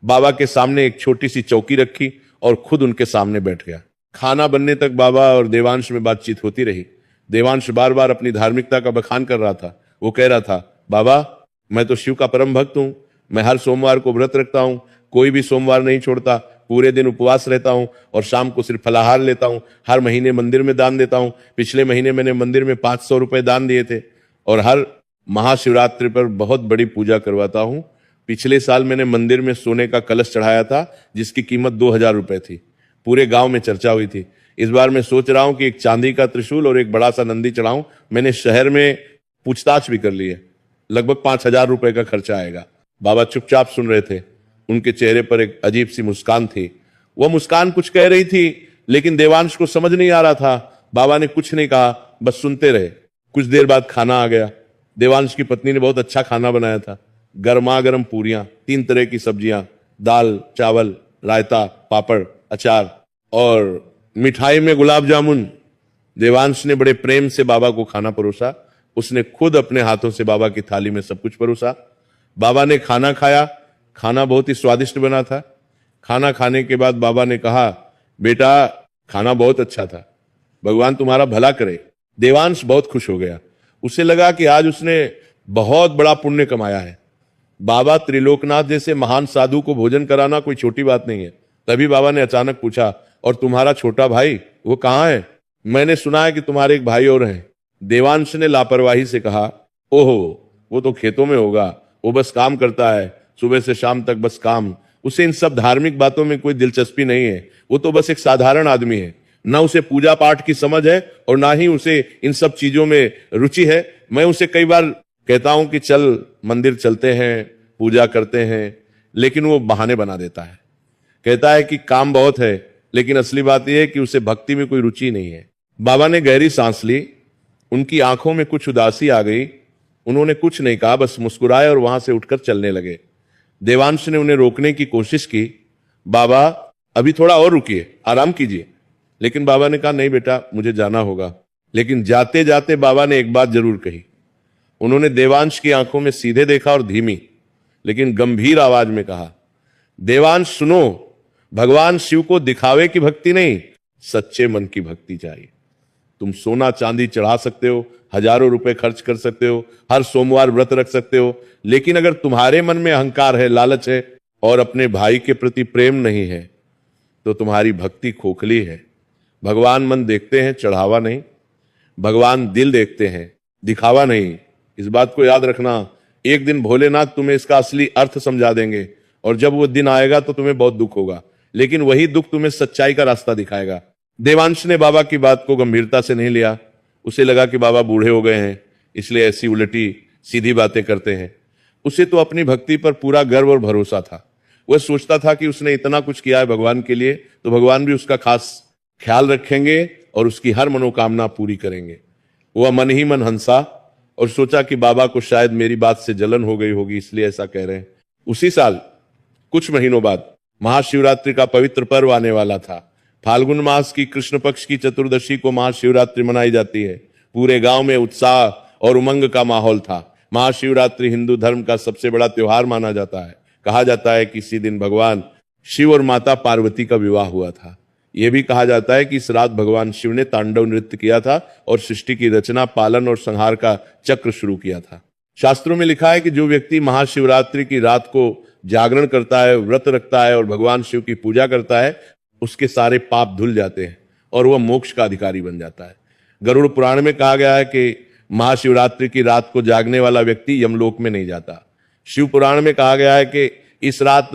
बाबा के सामने एक छोटी सी चौकी रखी और खुद उनके सामने बैठ गया। खाना बनने तक बाबा और देवांश में बातचीत होती रही। देवांश बार बार अपनी धार्मिकता का बखान कर रहा था। वो कह रहा था, बाबा, मैं तो शिव का परम भक्त हूं, मैं हर सोमवार को व्रत रखता हूं, कोई भी सोमवार नहीं छोड़ता, पूरे दिन उपवास रहता हूं और शाम को सिर्फ फलाहार लेता हूं। हर महीने मंदिर में दान देता हूं। पिछले महीने मैंने मंदिर में 500 रुपए दान दिए थे और हर महाशिवरात्रि पर बहुत बड़ी पूजा करवाता हूं। पिछले साल मैंने मंदिर में सोने का कलश चढ़ाया था जिसकी कीमत 2000 रुपए थी। पूरे गांव में चर्चा हुई थी। इस बार मैं सोच रहा हूं कि एक चांदी का त्रिशूल और एक बड़ा सा नंदी चढ़ाऊं। मैंने शहर में पूछताछ भी कर ली है, लगभग 5000 रुपए का खर्चा आएगा। बाबा चुपचाप सुन रहे थे। उनके चेहरे पर एक अजीब सी मुस्कान थी। वह मुस्कान कुछ कह रही थी, लेकिन देवांश को समझ नहीं आ रहा था। बाबा ने कुछ नहीं कहा, बस सुनते रहे। कुछ देर बाद खाना आ गया। देवांश की पत्नी ने बहुत अच्छा खाना बनाया था। गर्मा गर्म पूरियां, 3 तरह की सब्जियां, दाल, चावल, रायता, पापड़, अचार और मिठाई में गुलाब जामुन। देवांश ने बड़े प्रेम से बाबा को खाना परोसा। उसने खुद अपने हाथों से बाबा की थाली में सब कुछ परोसा। बाबा ने खाना खाया। खाना बहुत ही स्वादिष्ट बना था। खाना खाने के बाद बाबा ने कहा, बेटा खाना बहुत अच्छा था, भगवान तुम्हारा भला करे। देवांश बहुत खुश हो गया। उसे लगा कि आज उसने बहुत बड़ा पुण्य कमाया है। बाबा त्रिलोकनाथ जैसे महान साधु को भोजन कराना कोई छोटी बात नहीं है। तभी बाबा ने अचानक पूछा, और तुम्हारा छोटा भाई वो कहाँ है? मैंने सुना है कि तुम्हारे एक भाई और हैं। देवांश ने लापरवाही से कहा, ओहो, वो तो खेतों में होगा, वो बस काम करता है, सुबह से शाम तक बस काम। उसे इन सब धार्मिक बातों में कोई दिलचस्पी नहीं है। वो तो बस एक साधारण आदमी है। ना उसे पूजा पाठ की समझ है और ना ही उसे इन सब चीजों में रुचि है। मैं उसे कई बार कहता हूं कि चल मंदिर चलते हैं, पूजा करते हैं, लेकिन वो बहाने बना देता है। कहता है कि काम बहुत है, लेकिन असली बात यह है कि उसे भक्ति में कोई रुचि नहीं है। बाबा ने गहरी सांस ली। उनकी आंखों में कुछ उदासी आ गई। उन्होंने कुछ नहीं कहा, बस मुस्कुराए और वहां से उठकर चलने लगे। देवांश ने उन्हें रोकने की कोशिश की, बाबा अभी थोड़ा और रुकिए, आराम कीजिए। लेकिन बाबा ने कहा, नहीं बेटा, मुझे जाना होगा। लेकिन जाते जाते बाबा ने एक बात जरूर कही। उन्होंने देवांश की आंखों में सीधे देखा और धीमी लेकिन गंभीर आवाज में कहा, देवांश सुनो, भगवान शिव को दिखावे की भक्ति नहीं, सच्चे मन की भक्ति चाहिए। तुम सोना चांदी चढ़ा सकते हो, हजारों रुपए खर्च कर सकते हो, हर सोमवार व्रत रख सकते हो, लेकिन अगर तुम्हारे मन में अहंकार है, लालच है और अपने भाई के प्रति प्रेम नहीं है, तो तुम्हारी भक्ति खोखली है। भगवान मन देखते हैं, चढ़ावा नहीं। भगवान दिल देखते हैं, दिखावा नहीं। इस बात को याद रखना। एक दिन भोलेनाथ तुम्हें इसका असली अर्थ समझा देंगे और जब वो दिन आएगा तो तुम्हें बहुत दुख होगा, लेकिन वही दुख तुम्हें सच्चाई का रास्ता दिखाएगा। देवांश ने बाबा की बात को गंभीरता से नहीं लिया। उसे लगा कि बाबा बूढ़े हो गए हैं, इसलिए ऐसी उलटी सीधी बातें करते हैं। उसे तो अपनी भक्ति पर पूरा गर्व और भरोसा था। वह सोचता था कि उसने इतना कुछ किया है भगवान के लिए, तो भगवान भी उसका खास ख्याल रखेंगे और उसकी हर मनोकामना पूरी करेंगे। वह मन ही मन हंसा और सोचा कि बाबा को शायद मेरी बात से जलन हो गई होगी, इसलिए ऐसा कह रहे हैं। उसी साल कुछ महीनों बाद महाशिवरात्रि का पवित्र पर्व आने वाला था। फाल्गुन मास की कृष्ण पक्ष की चतुर्दशी को महाशिवरात्रि मनाई जाती है। पूरे गांव में उत्साह और उमंग का माहौल था। महाशिवरात्रि हिंदू धर्म का सबसे बड़ा त्योहार माना जाता है। कहा जाता है कि इसी दिन भगवान शिव और माता पार्वती का विवाह हुआ था। यह भी कहा जाता है कि इस रात भगवान शिव ने तांडव नृत्य किया था और सृष्टि की रचना, पालन और संहार का चक्र शुरू किया था। शास्त्रों में लिखा है कि जो व्यक्ति महाशिवरात्रि की रात को जागरण करता है, व्रत रखता है और भगवान शिव की पूजा करता है, उसके सारे पाप धुल जाते हैं और वह मोक्ष का अधिकारी बन जाता है। गरुड़ पुराण में कहा गया है कि महाशिवरात्रि की रात को जागने वाला व्यक्ति यमलोक में नहीं जाता। शिव पुराण में कहा गया है कि इस रात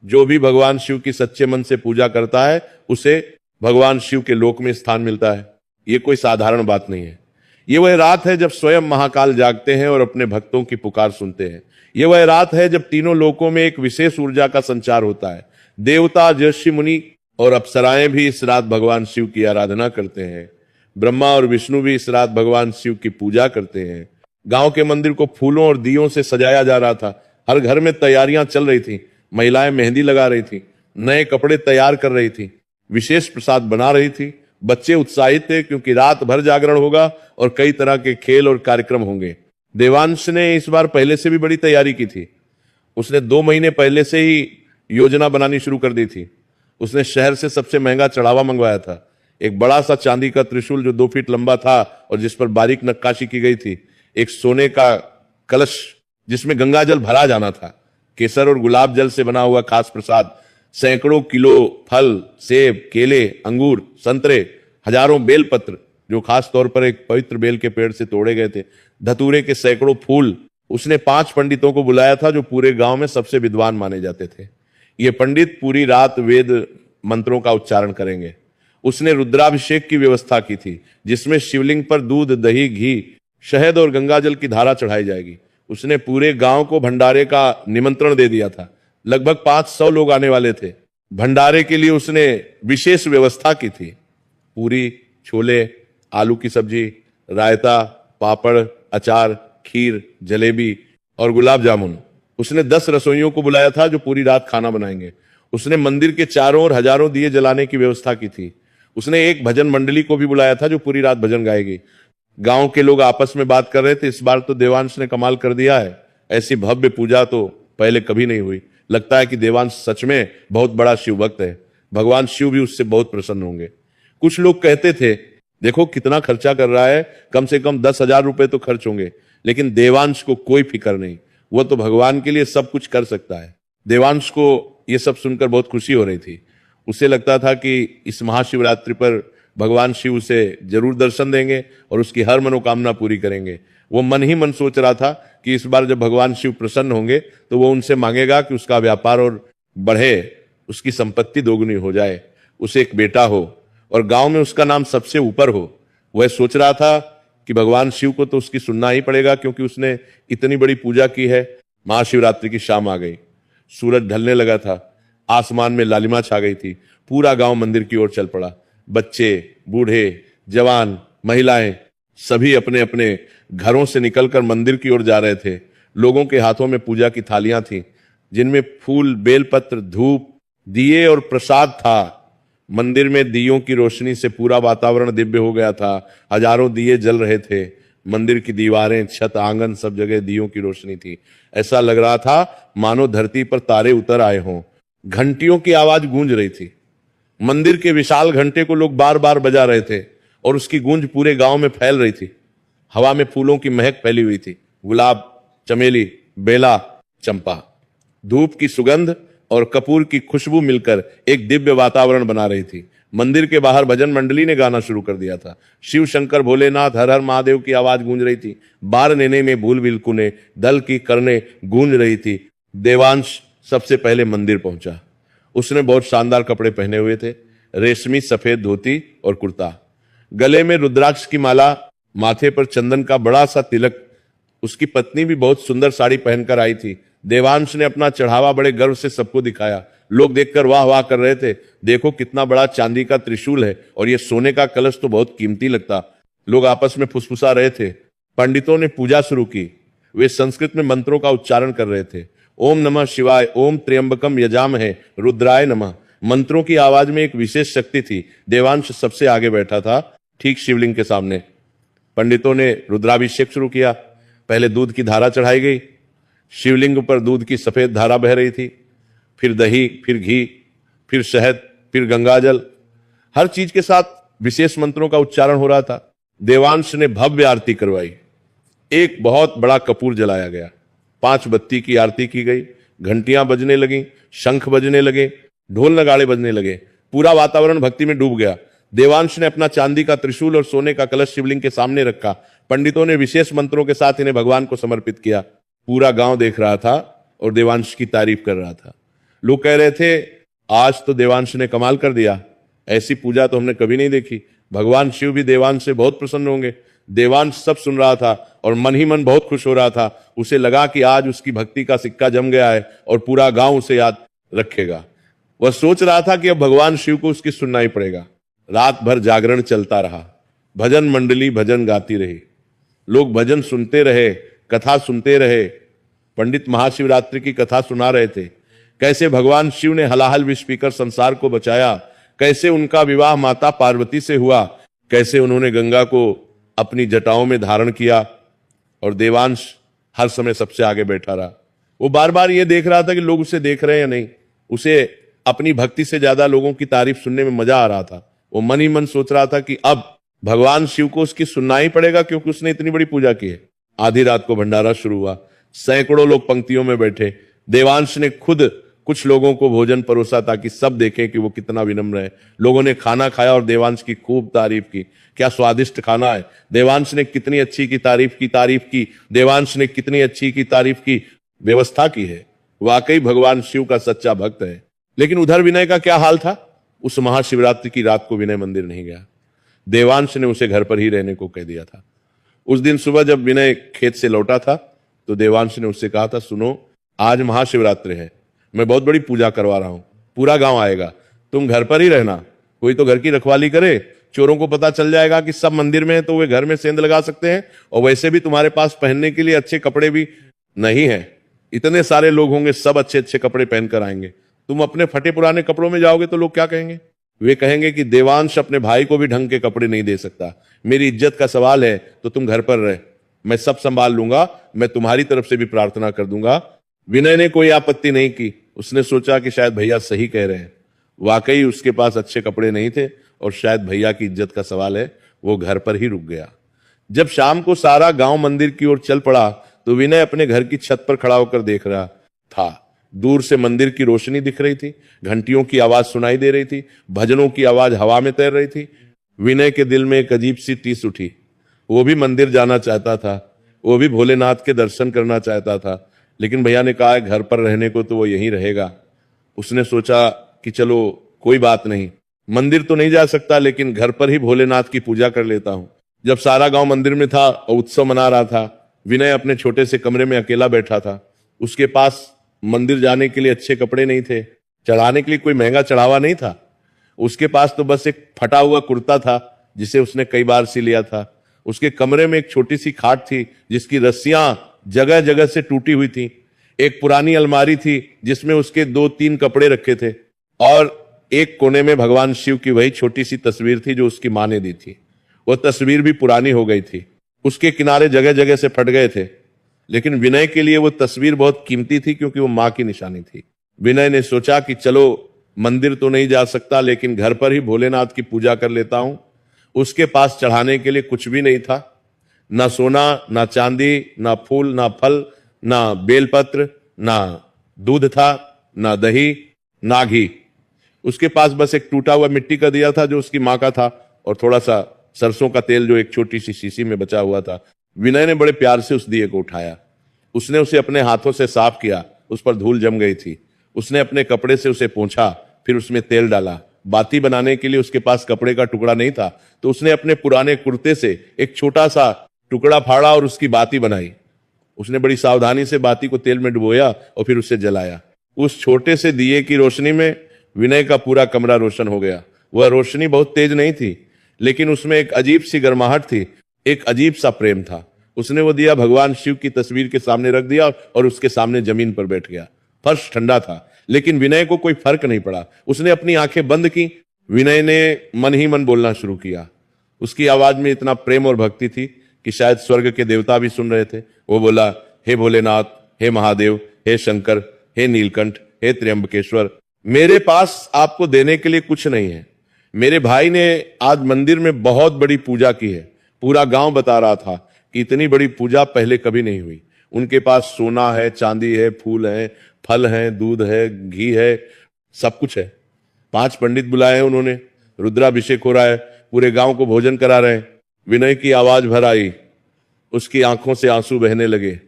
जो भी भगवान शिव की सच्चे मन से पूजा करता है, उसे भगवान शिव के लोक में स्थान मिलता है। यह कोई साधारण बात नहीं है। यह वह रात है जब स्वयं महाकाल जागते हैं और अपने भक्तों की पुकार सुनते हैं। यह वह रात है जब तीनों लोकों में एक विशेष ऊर्जा का संचार होता है। देवता, ऋषि, मुनि और अप्सराएं भी इस रात भगवान शिव की आराधना करते हैं। ब्रह्मा और विष्णु भी इस रात भगवान शिव की पूजा करते हैं। गांव के मंदिर को फूलों और दियों से सजाया जा रहा था। हर घर में तैयारियां चल रही थी। महिलाएं मेहंदी लगा रही थी, नए कपड़े तैयार कर रही थी, विशेष प्रसाद बना रही थी। बच्चे उत्साहित थे क्योंकि रात भर जागरण होगा और कई तरह के खेल और कार्यक्रम होंगे। देवांश ने इस बार पहले से भी बड़ी तैयारी की थी। उसने 2 महीने पहले से ही योजना बनानी शुरू कर दी थी। उसने शहर से सबसे महंगा चढ़ावा मंगवाया था, एक बड़ा सा चांदी का त्रिशूल जो 2 फीट लंबा था और जिस पर बारीक नक्काशी की गई थी, एक सोने का कलश जिसमें गंगा जल भरा जाना था, केसर और गुलाब जल से बना हुआ खास प्रसाद, सैकड़ों किलो फल, सेब, केले, अंगूर, संतरे, हजारों बेलपत्र जो खास तौर पर एक पवित्र बेल के पेड़ से तोड़े गए थे, धतूरे के सैकड़ों फूल। उसने 5 पंडितों को बुलाया था जो पूरे गांव में सबसे विद्वान माने जाते थे। ये पंडित पूरी रात वेद मंत्रों का उच्चारण करेंगे। उसने रुद्राभिषेक की व्यवस्था की थी जिसमें शिवलिंग पर दूध, दही, घी, शहद और गंगाजल की धारा चढ़ाई जाएगी। उसने पूरे गांव को भंडारे का निमंत्रण दे दिया था। लगभग 500 लोग आने वाले थे। भंडारे के लिए उसने विशेष व्यवस्था की थी। पूरी, छोले, आलू की सब्जी, रायता, पापड़, अचार, खीर, जलेबी और गुलाब जामुन। उसने 10 रसोइयों को बुलाया था जो पूरी रात खाना बनाएंगे। उसने मंदिर के चारों ओर हजारों दिए जलाने की व्यवस्था की थी। उसने एक भजन मंडली को भी बुलाया था जो पूरी रात भजन गाएगी। गांव के लोग आपस में बात कर रहे थे, इस बार तो देवांश ने कमाल कर दिया है, ऐसी भव्य पूजा तो पहले कभी नहीं हुई। लगता है कि देवांश सच में बहुत बड़ा शिव भक्त है, भगवान शिव भी उससे बहुत प्रसन्न होंगे। कुछ लोग कहते थे, देखो कितना खर्चा कर रहा है, कम से कम 10,000 रुपए तो खर्च होंगे। लेकिन देवांश को कोई फिक्र नहीं, वो तो भगवान के लिए सब कुछ कर सकता है। देवांश को यह सब सुनकर बहुत खुशी हो रही थी। उसे लगता था कि इस महाशिवरात्रि पर भगवान शिव उसे जरूर दर्शन देंगे और उसकी हर मनोकामना पूरी करेंगे। वो मन ही मन सोच रहा था कि इस बार जब भगवान शिव प्रसन्न होंगे तो वो उनसे मांगेगा कि उसका व्यापार और बढ़े, उसकी संपत्ति दोगुनी हो जाए, उसे एक बेटा हो और गांव में उसका नाम सबसे ऊपर हो। वह सोच रहा था कि भगवान शिव को तो उसकी सुनना ही पड़ेगा, क्योंकि उसने इतनी बड़ी पूजा की है। महाशिवरात्रि की शाम आ गई, सूरज ढलने लगा था, आसमान में लालिमा छा गई थी। पूरा गांव मंदिर की ओर चल पड़ा। बच्चे, बूढ़े, जवान, महिलाएं सभी अपने अपने घरों से निकलकर मंदिर की ओर जा रहे थे। लोगों के हाथों में पूजा की थालियां थीं, जिनमें फूल, बेलपत्र, धूप, दिए और प्रसाद था। मंदिर में दियों की रोशनी से पूरा वातावरण दिव्य हो गया था। हजारों दिए जल रहे थे। मंदिर की दीवारें, छत, आंगन, सब जगह दियों की रोशनी थी। ऐसा लग रहा था मानो धरती पर तारे उतर आए हों। घंटियों की आवाज गूंज रही थी। मंदिर के विशाल घंटे को लोग बार बार बजा रहे थे और उसकी गूंज पूरे गांव में फैल रही थी। हवा में फूलों की महक फैली हुई थी, गुलाब, चमेली, बेला, चंपा। धूप की सुगंध और कपूर की खुशबू मिलकर एक दिव्य वातावरण बना रही थी। मंदिर के बाहर भजन मंडली ने गाना शुरू कर दिया था। शिव शंकर भोलेनाथ हर हर महादेव की आवाज गूंज रही थी। बार नेने में भूल बिलकुने, दल की करने गूंज रही थी। देवांश सबसे पहले मंदिर पहुंचा। उसने बहुत शानदार कपड़े पहने हुए थे, रेशमी सफेद धोती और कुर्ता, गले में रुद्राक्ष की माला, माथे पर चंदन का बड़ा सा तिलक। उसकी पत्नी भी बहुत सुंदर साड़ी पहनकर आई थी। देवांश ने अपना चढ़ावा बड़े गर्व से सबको दिखाया। लोग देखकर वाह वाह कर रहे थे। देखो कितना बड़ा चांदी का त्रिशूल है, और ये सोने का कलश तो बहुत कीमती लगता। लोग आपस में फुसफुसा रहे थे। पंडितों ने पूजा शुरू की। वे संस्कृत में मंत्रों का उच्चारण कर रहे थे। ओम नमः शिवाय, ओम त्र्यंबकम यजामहे, रुद्राय नमः। मंत्रों की आवाज में एक विशेष शक्ति थी। देवांश सबसे आगे बैठा था, ठीक शिवलिंग के सामने। पंडितों ने रुद्राभिषेक शुरू किया। पहले दूध की धारा चढ़ाई गई। शिवलिंग पर दूध की सफेद धारा बह रही थी, फिर दही, फिर घी, फिर शहद, फिर गंगाजल। हर चीज के साथ विशेष मंत्रों का उच्चारण हो रहा था। देवांश ने भव्य आरती करवाई। एक बहुत बड़ा कपूर जलाया गया, 5 बत्ती की आरती की गई। घंटियां बजने लगीं, शंख बजने लगे, ढोल नगाड़े बजने लगे। पूरा वातावरण भक्ति में डूब गया। देवांश ने अपना चांदी का त्रिशूल और सोने का कलश शिवलिंग के सामने रखा। पंडितों ने विशेष मंत्रों के साथ इन्हें भगवान को समर्पित किया। पूरा गांव देख रहा था और देवांश की तारीफ कर रहा था। लोग कह रहे थे, आज तो देवांश ने कमाल कर दिया, ऐसी पूजा तो हमने कभी नहीं देखी। भगवान शिव भी देवांश से बहुत प्रसन्न होंगे। देवांश सब सुन रहा था और मन ही मन बहुत खुश हो रहा था। उसे लगा कि आज उसकी भक्ति का सिक्का जम गया है और पूरा गांव उसे याद रखेगा। वह सोच रहा था कि अब भगवान शिव को उसकी सुनना ही पड़ेगा। रात भर जागरण चलता रहा। भजन मंडली भजन गाती रही। लोग भजन सुनते रहे, कथा सुनते रहे। पंडित महाशिवरात्रि की कथा सुना रहे थे। कैसे भगवान शिव ने हलाहल विष पीकर संसार को बचाया, कैसे उनका विवाह माता पार्वती से हुआ, कैसे उन्होंने गंगा को अपनी जटाओं में धारण किया। और देवांश हर समय सबसे आगे बैठा रहा। वो बार बार ये देख रहा था कि लोग उसे देख रहे हैं या नहीं। उसे अपनी भक्ति से ज्यादा लोगों की तारीफ सुनने में मजा आ रहा था। वो मन ही मन सोच रहा था कि अब भगवान शिव को उसकी सुनना ही पड़ेगा, क्योंकि उसने इतनी बड़ी पूजा की है। आधी रात को भंडारा शुरू हुआ। सैकड़ों लोग पंक्तियों में बैठे। देवांश ने खुद कुछ लोगों को भोजन परोसा ताकि सब देखें कि वो कितना विनम्र है। लोगों ने खाना खाया और देवांश की खूब तारीफ की। क्या स्वादिष्ट खाना है, देवांश ने कितनी अच्छी की तारीफ की, देवांश ने कितनी अच्छी की तारीफ की, व्यवस्था की है। वाकई भगवान शिव का सच्चा भक्त है। लेकिन उधर विनय का क्या हाल था? उस महाशिवरात्रि की रात को विनय मंदिर नहीं गया। देवांश ने उसे घर पर ही रहने को कह दिया था। उस दिन सुबह जब विनय खेत से लौटा था तो देवांश ने उससे कहा था, सुनो, आज महाशिवरात्रि है, मैं बहुत बड़ी पूजा करवा रहा हूं, पूरा गांव आएगा, तुम घर पर ही रहना, कोई तो घर की रखवाली करे, चोरों को पता चल जाएगा कि सब मंदिर में है तो वे घर में सेंध लगा सकते हैं, और वैसे भी तुम्हारे पास पहनने के लिए अच्छे कपड़े भी नहीं है। इतने सारे लोग होंगे, सब अच्छे अच्छे कपड़े पहनकर आएंगे, तुम अपने फटे पुराने कपड़ों में जाओगे तो लोग क्या कहेंगे? वे कहेंगे कि देवांश अपने भाई को भी ढंग के कपड़े नहीं दे सकता, मेरी इज्जत का सवाल है तो तुम घर पर रहे, मैं सब संभाल लूंगा, मैं तुम्हारी तरफ से भी प्रार्थना कर दूंगा। विनय ने कोई आपत्ति नहीं की। उसने सोचा कि शायद भैया सही कह रहे हैं, वाकई उसके पास अच्छे कपड़े नहीं थे और शायद भैया की इज्जत का सवाल है। वो घर पर ही रुक गया। जब शाम को सारा गांव मंदिर की ओर चल पड़ा तो विनय अपने घर की छत पर खड़ा होकर देख रहा था। दूर से मंदिर की रोशनी दिख रही थी, घंटियों की आवाज सुनाई दे रही थी, भजनों की आवाज हवा में तैर रही थी। विनय के दिल में एक अजीब सी टीस उठी। वो भी मंदिर जाना चाहता था, वो भी भोलेनाथ के दर्शन करना चाहता था, लेकिन भैया ने कहा घर पर रहने को तो वो यहीं रहेगा। उसने सोचा कि चलो कोई बात नहीं, मंदिर तो नहीं जा सकता लेकिन घर पर ही भोलेनाथ की पूजा कर लेता हूं। जब सारा गांव मंदिर में था और उत्सव मना रहा था, विनय अपने छोटे से कमरे में अकेला बैठा था। उसके पास मंदिर जाने के लिए अच्छे कपड़े नहीं थे, चढ़ाने के लिए कोई महंगा चढ़ावा नहीं था। उसके पास तो बस एक फटा हुआ कुर्ता था जिसे उसने कई बार सी लिया था। उसके कमरे में एक छोटी सी खाट थी जिसकी रस्सियां जगह जगह से टूटी हुई थी। एक पुरानी अलमारी थी जिसमें उसके 2-3 कपड़े रखे थे, और एक कोने में भगवान शिव की वही छोटी सी तस्वीर थी जो उसकी मां ने दी थी। वह तस्वीर भी पुरानी हो गई थी, उसके किनारे जगह जगह से फट गए थे, लेकिन विनय के लिए वो तस्वीर बहुत कीमती थी क्योंकि वो मां की निशानी थी। विनय ने सोचा कि चलो मंदिर तो नहीं जा सकता लेकिन घर पर ही भोलेनाथ की पूजा कर लेता हूं। उसके पास चढ़ाने के लिए कुछ भी नहीं था, ना सोना, ना चांदी, ना फूल, ना फल, ना बेलपत्र, ना दूध था, ना दही, ना घी। उसके पास बस एक टूटा हुआ मिट्टी का दिया था जो उसकी मां का था, और थोड़ा सा सरसों का तेल जो एक छोटी सी शीशी में बचा हुआ था। विनय ने बड़े प्यार से उस दिए को उठाया। उसने उसे अपने हाथों से साफ किया, उस पर धूल जम गई थी। उसने अपने कपड़े से उसे पोंछा, फिर उसमें तेल डाला। बाती बनाने के लिए उसके पास कपड़े का टुकड़ा नहीं था, तो उसने अपने पुराने कुर्ते से एक छोटा सा टुकड़ा फाड़ा और उसकी बाती बनाई। उसने बड़ी सावधानी से बाती को तेल में डुबोया और फिर उसे जलाया। उस छोटे से दिए की रोशनी में विनय का पूरा कमरा रोशन हो गया। वह रोशनी बहुत तेज नहीं थी, लेकिन उसमें एक अजीब सी गर्माहट थी, एक अजीब सा प्रेम था। उसने वो दिया भगवान शिव की तस्वीर के सामने रख दिया और उसके सामने जमीन पर बैठ गया। फर्श ठंडा था, लेकिन विनय को कोई फर्क नहीं पड़ा। उसने अपनी आंखें बंद की। विनय ने मन ही मन बोलना शुरू किया। उसकी आवाज में इतना प्रेम और भक्ति थी कि शायद स्वर्ग के देवता भी सुन रहे थे। वो बोला, हे भोलेनाथ, हे महादेव, हे शंकर, हे नीलकंठ, हे त्र्यंबकेश्वर, मेरे पास आपको देने के लिए कुछ नहीं है। मेरे भाई ने आज मंदिर में बहुत बड़ी पूजा की है। पूरा गांव बता रहा था कि इतनी बड़ी पूजा पहले कभी नहीं हुई। उनके पास सोना है, चांदी है, फूल है, फल है, दूध है, घी है, सब कुछ है। 5 पंडित बुलाए हैं उन्होंने, रुद्राभिषेक हो रहा है, पूरे गांव को भोजन करा रहे हैं। विनय की आवाज भर आई, उसकी आंखों से आंसू बहने लगे।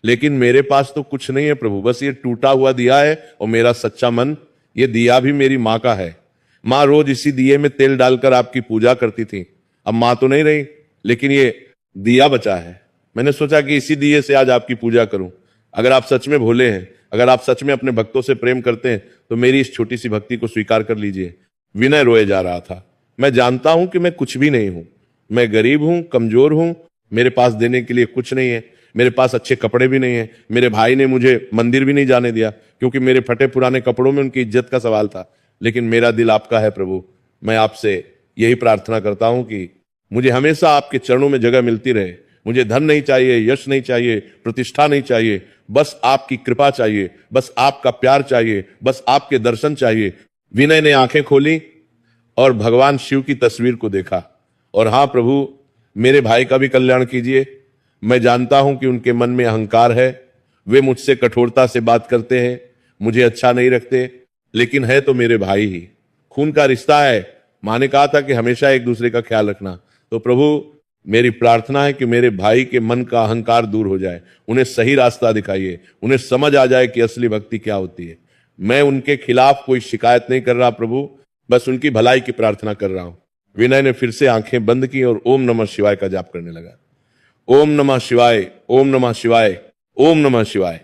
लेकिन मेरे पास तो कुछ नहीं है प्रभु, बस ये टूटा हुआ दिया है और मेरा सच्चा मन। ये दिया भी मेरी माँ का है। माँ रोज इसी दिए में तेल डालकर आपकी पूजा करती थी। अब माँ तो नहीं रही, लेकिन ये दिया बचा है। मैंने सोचा कि इसी दिए से आज आपकी पूजा करूं। अगर आप सच में भोले हैं, अगर आप सच में अपने भक्तों से प्रेम करते हैं, तो मेरी इस छोटी सी भक्ति को स्वीकार कर लीजिए। विनय रोए जा रहा था। मैं जानता हूं कि मैं कुछ भी नहीं हूं, मैं गरीब हूं, कमजोर हूं, मेरे पास देने के लिए कुछ नहीं है, मेरे पास अच्छे कपड़े भी नहीं है। मेरे भाई ने मुझे मंदिर भी नहीं जाने दिया क्योंकि मेरे फटे पुराने कपड़ों में उनकी इज्जत का सवाल था। लेकिन मेरा दिल आपका है प्रभु। मैं आपसे यही प्रार्थना करता हूं कि मुझे हमेशा आपके चरणों में जगह मिलती रहे। मुझे धन नहीं चाहिए, यश नहीं चाहिए, प्रतिष्ठा नहीं चाहिए, बस आपकी कृपा चाहिए, बस आपका प्यार चाहिए, बस आपके दर्शन चाहिए। विनय ने आंखें खोली और भगवान शिव की तस्वीर को देखा। और हाँ प्रभु, मेरे भाई का भी कल्याण कीजिए। मैं जानता हूं कि उनके मन में अहंकार है, वे मुझसे कठोरता से बात करते हैं, मुझे अच्छा नहीं रखते, लेकिन है तो मेरे भाई ही, खून का रिश्ता है। माँ ने कहा था कि हमेशा एक दूसरे का ख्याल रखना। तो प्रभु, मेरी प्रार्थना है कि मेरे भाई के मन का अहंकार दूर हो जाए, उन्हें सही रास्ता दिखाइए, उन्हें समझ आ जाए कि असली भक्ति क्या होती है। मैं उनके खिलाफ कोई शिकायत नहीं कर रहा प्रभु, बस उनकी भलाई की प्रार्थना कर रहा हूं। विनय ने फिर से आंखें बंद की और ओम नमः शिवाय का जाप करने लगा। ओम नमः शिवाय, ओम नमः शिवाय, ओम नमः शिवाय।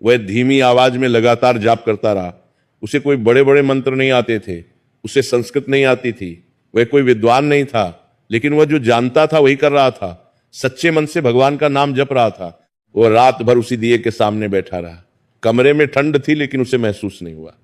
वह धीमी आवाज में लगातार जाप करता रहा। उसे कोई बड़े बड़े मंत्र नहीं आते थे, उसे संस्कृत नहीं आती थी, वह कोई विद्वान नहीं था, लेकिन वह जो जानता था वही कर रहा था। सच्चे मन से भगवान का नाम जप रहा था। वह रात भर उसी दिए के सामने बैठा रहा। कमरे में ठंड थी, लेकिन उसे महसूस नहीं हुआ।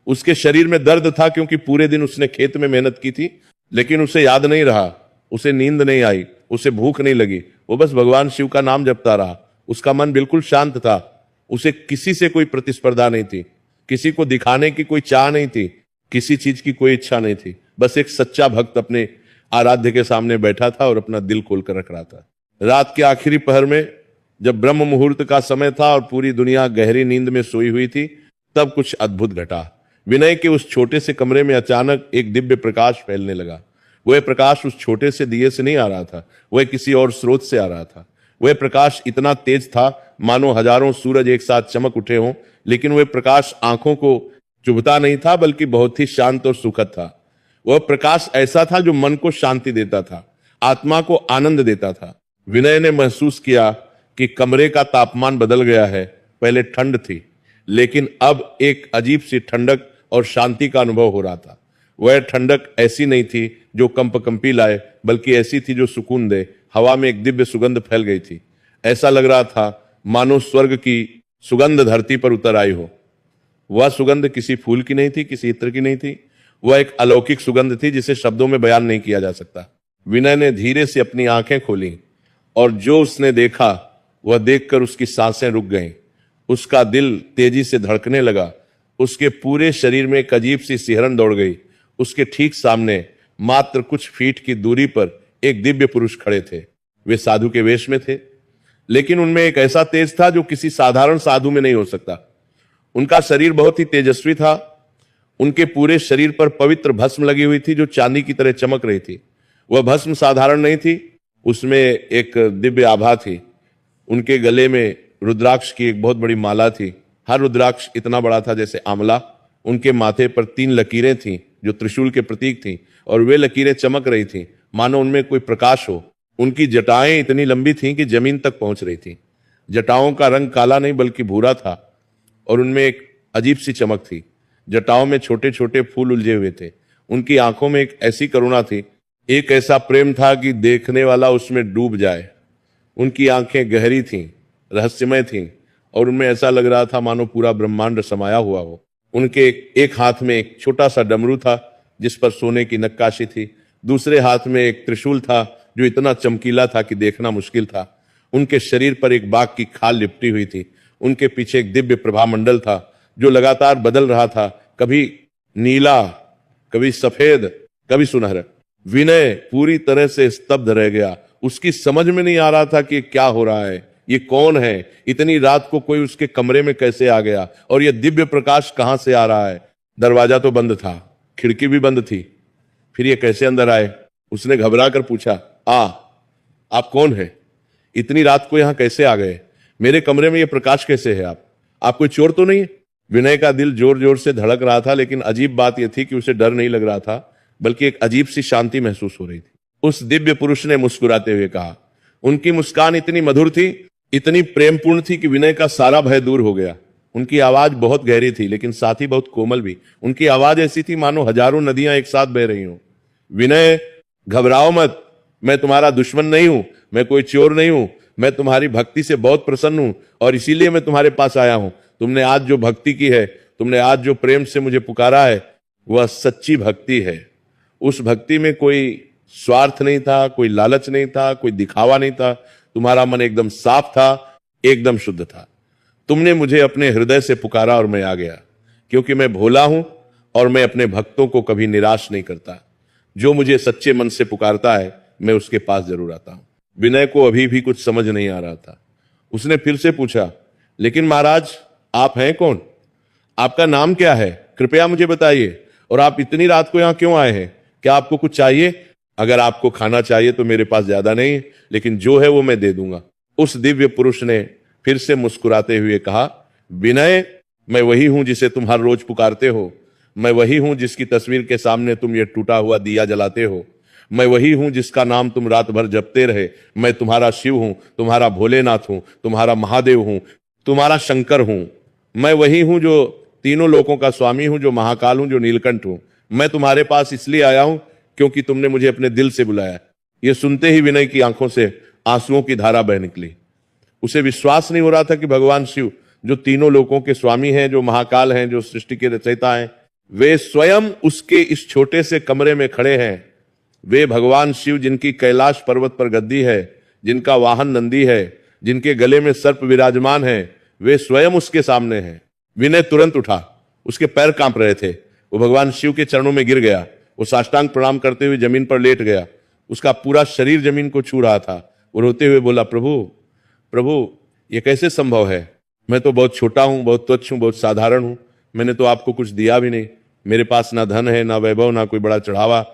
उसके शरीर में दर्द था, क्योंकि पूरे दिन उसने खेत में मेहनत की थी, लेकिन उसे याद नहीं रहा, उसे नींद नहीं आई, उसे भूख नहीं लगी। वो बस भगवान शिव का नाम जपता रहा। उसका मन बिल्कुल शांत था। उसे किसी से कोई प्रतिस्पर्धा नहीं थी, किसी को दिखाने की कोई चाह नहीं थी, किसी चीज की कोई इच्छा नहीं थी। बस एक सच्चा भक्त अपने आराध्य के सामने बैठा था और अपना दिल खोलकर रख रहा था। रात के आखिरी पहर में, जब ब्रह्म मुहूर्त का समय था और पूरी दुनिया गहरी नींद में सोई हुई थी, तब कुछ अद्भुत घटा। विनय के उस छोटे से कमरे में अचानक एक दिव्य प्रकाश फैलने लगा। वह प्रकाश उस छोटे से दिए से नहीं आ रहा था, वह किसी और स्रोत से आ रहा था। वह प्रकाश इतना तेज था मानो हजारों सूरज एक साथ चमक उठे हों, लेकिन वह प्रकाश आंखों को चुभता नहीं था, बल्कि बहुत ही शांत और सुखद था। वह प्रकाश ऐसा था जो मन को शांति देता था, आत्मा को आनंद देता था। विनय ने महसूस किया कि कमरे का तापमान बदल गया है। पहले ठंड थी, लेकिन अब एक अजीब सी ठंडक और शांति का अनुभव हो रहा था। वह ठंडक ऐसी नहीं थी जो कंपकंपी लाए, बल्कि ऐसी थी जो सुकून दे। हवा में एक दिव्य सुगंध फैल गई थी। ऐसा लग रहा था मानो स्वर्ग की सुगंध धरती पर उतर आई हो। वह सुगंध किसी फूल की नहीं थी, किसी इत्र की नहीं थी। वह एक अलौकिक सुगंध थी जिसे शब्दों में बयान नहीं किया जा सकता। विनय ने धीरे से अपनी आंखें खोली और जो उसने देखा वह देखकर उसकी सांसें रुक गईं। उसका दिल तेजी से धड़कने लगा। उसके पूरे शरीर में एक अजीब सी सिहरन दौड़ गई। उसके ठीक सामने मात्र कुछ फीट की दूरी पर एक दिव्य पुरुष खड़े थे। वे साधु के वेश में थे, लेकिन उनमें एक ऐसा तेज था जो किसी साधारण साधु में नहीं हो सकता। उनका शरीर बहुत ही तेजस्वी था। उनके पूरे शरीर पर पवित्र भस्म लगी हुई थी जो चांदी की तरह चमक रही थी। वह भस्म साधारण नहीं थी, उसमें एक दिव्य आभा थी। उनके गले में रुद्राक्ष की एक बहुत बड़ी माला थी। हर रुद्राक्ष इतना बड़ा था जैसे आंवला। उनके माथे पर 3 लकीरें थीं जो त्रिशूल के प्रतीक थीं, और वे लकीरें चमक रही थीं मानो उनमें कोई प्रकाश हो। उनकी जटाएं इतनी लंबी थीं कि जमीन तक पहुंच रही थीं। जटाओं का रंग काला नहीं बल्कि भूरा था, और उनमें एक अजीब सी चमक थी। जटाओं में छोटे छोटे फूल उलझे हुए थे। उनकी आंखों में एक ऐसी करुणा थी, एक ऐसा प्रेम था कि देखने वाला उसमें डूब जाए। उनकी आंखें गहरी थीं, रहस्यमय थीं, और उनमें ऐसा लग रहा था मानो पूरा ब्रह्मांड समाया हुआ हो। उनके एक हाथ में एक छोटा सा डमरू था जिस पर सोने की नक्काशी थी। दूसरे हाथ में एक त्रिशूल था जो इतना चमकीला था कि देखना मुश्किल था। उनके शरीर पर एक बाघ की खाल लिपटी हुई थी। उनके पीछे एक दिव्य प्रभामंडल था जो लगातार बदल रहा था, कभी नीला, कभी सफेद, कभी सुनहरा। विनय पूरी तरह से स्तब्ध रह गया। उसकी समझ में नहीं आ रहा था कि क्या हो रहा है, ये कौन है, इतनी रात को कोई उसके कमरे में कैसे आ गया, और ये दिव्य प्रकाश कहां से आ रहा है। दरवाजा तो बंद था, खिड़की भी बंद थी, फिर ये कैसे अंदर आए। उसने घबरा कर पूछा, आप कौन है? इतनी रात को यहां कैसे आ गए? मेरे कमरे में ये प्रकाश कैसे है? आप कोई चोर तो नहीं है? विनय का दिल जोर जोर से धड़क रहा था, लेकिन अजीब बात यह थी कि उसे डर नहीं लग रहा था, बल्कि एक अजीब सी शांति महसूस हो रही थी। उस दिव्य पुरुष ने मुस्कुराते हुए कहा। उनकी मुस्कान इतनी मधुर थी, इतनी प्रेमपूर्ण थी कि विनय का सारा भय दूर हो गया। उनकी आवाज बहुत गहरी थी, लेकिन साथ ही बहुत कोमल भी। उनकी आवाज ऐसी थी मानो हजारों नदियां एक साथ बह रही हों। विनय, घबराओ मत, मैं तुम्हारा दुश्मन नहीं हूं, मैं कोई चोर नहीं हूं। मैं तुम्हारी भक्ति से बहुत प्रसन्न हूं और इसीलिए मैं तुम्हारे पास आया हूं। तुमने आज जो भक्ति की है, तुमने आज जो प्रेम से मुझे पुकारा है, वह सच्ची भक्ति है। उस भक्ति में कोई स्वार्थ नहीं था, कोई लालच नहीं था, कोई दिखावा नहीं था। तुम्हारा मन एकदम साफ था, एकदम शुद्ध था। तुमने मुझे अपने हृदय से पुकारा और मैं आ गया, क्योंकि मैं भोला हूं और मैं अपने भक्तों को कभी निराश नहीं करता। जो मुझे सच्चे मन से पुकारता है, मैं उसके पास जरूर आता हूं। विनय को अभी भी कुछ समझ नहीं आ रहा था। उसने फिर से पूछा, लेकिन महाराज, आप हैं कौन? आपका नाम क्या है? कृपया मुझे बताइए। और आप इतनी रात को यहां क्यों आए हैं? क्या आपको कुछ चाहिए? अगर आपको खाना चाहिए तो मेरे पास ज्यादा नहीं है, लेकिन जो है वो मैं दे दूंगा। उस दिव्य पुरुष ने फिर से मुस्कुराते हुए कहा, विनय, मैं वही हूं जिसे तुम हर रोज पुकारते हो। मैं वही हूं जिसकी तस्वीर के सामने तुम ये टूटा हुआ दिया जलाते हो। मैं वही हूं जिसका नाम तुम रात भर जपते रहे। मैं तुम्हारा शिव हूं, तुम्हारा भोलेनाथ हूं, तुम्हारा महादेव हूं, तुम्हारा शंकर हूं। मैं वही हूं जो तीनों लोकों का स्वामी हूं, जो महाकाल हूं, जो नीलकंठ हूं। मैं तुम्हारे पास इसलिए आया हूं क्योंकि तुमने मुझे अपने दिल से बुलाया। यह सुनते ही विनय की आंखों से आंसुओं की धारा बह निकली। उसे विश्वास नहीं हो रहा था कि भगवान शिव, जो तीनों लोकों के स्वामी हैं, जो महाकाल हैं, जो सृष्टि के रचयिता हैं, वे स्वयं उसके इस छोटे से कमरे में खड़े हैं। वे भगवान शिव, जिनकी कैलाश पर्वत पर गद्दी है, जिनका वाहन नंदी है, जिनके गले में सर्प विराजमान है, वे स्वयं उसके सामने हैं। विनय तुरंत उठा, उसके पैर कांप रहे थे। वो भगवान शिव के चरणों में गिर गया। वो साष्टांग प्रणाम करते हुए जमीन पर लेट गया। उसका पूरा शरीर जमीन को छू रहा था। वो रोते हुए बोला, प्रभु प्रभु, ये कैसे संभव है? मैं तो बहुत छोटा हूं, बहुत तुच्छ हूं, बहुत साधारण हूं। मैंने तो आपको कुछ दिया भी नहीं। मेरे पास ना धन है, ना वैभव, ना कोई बड़ा चढ़ावा।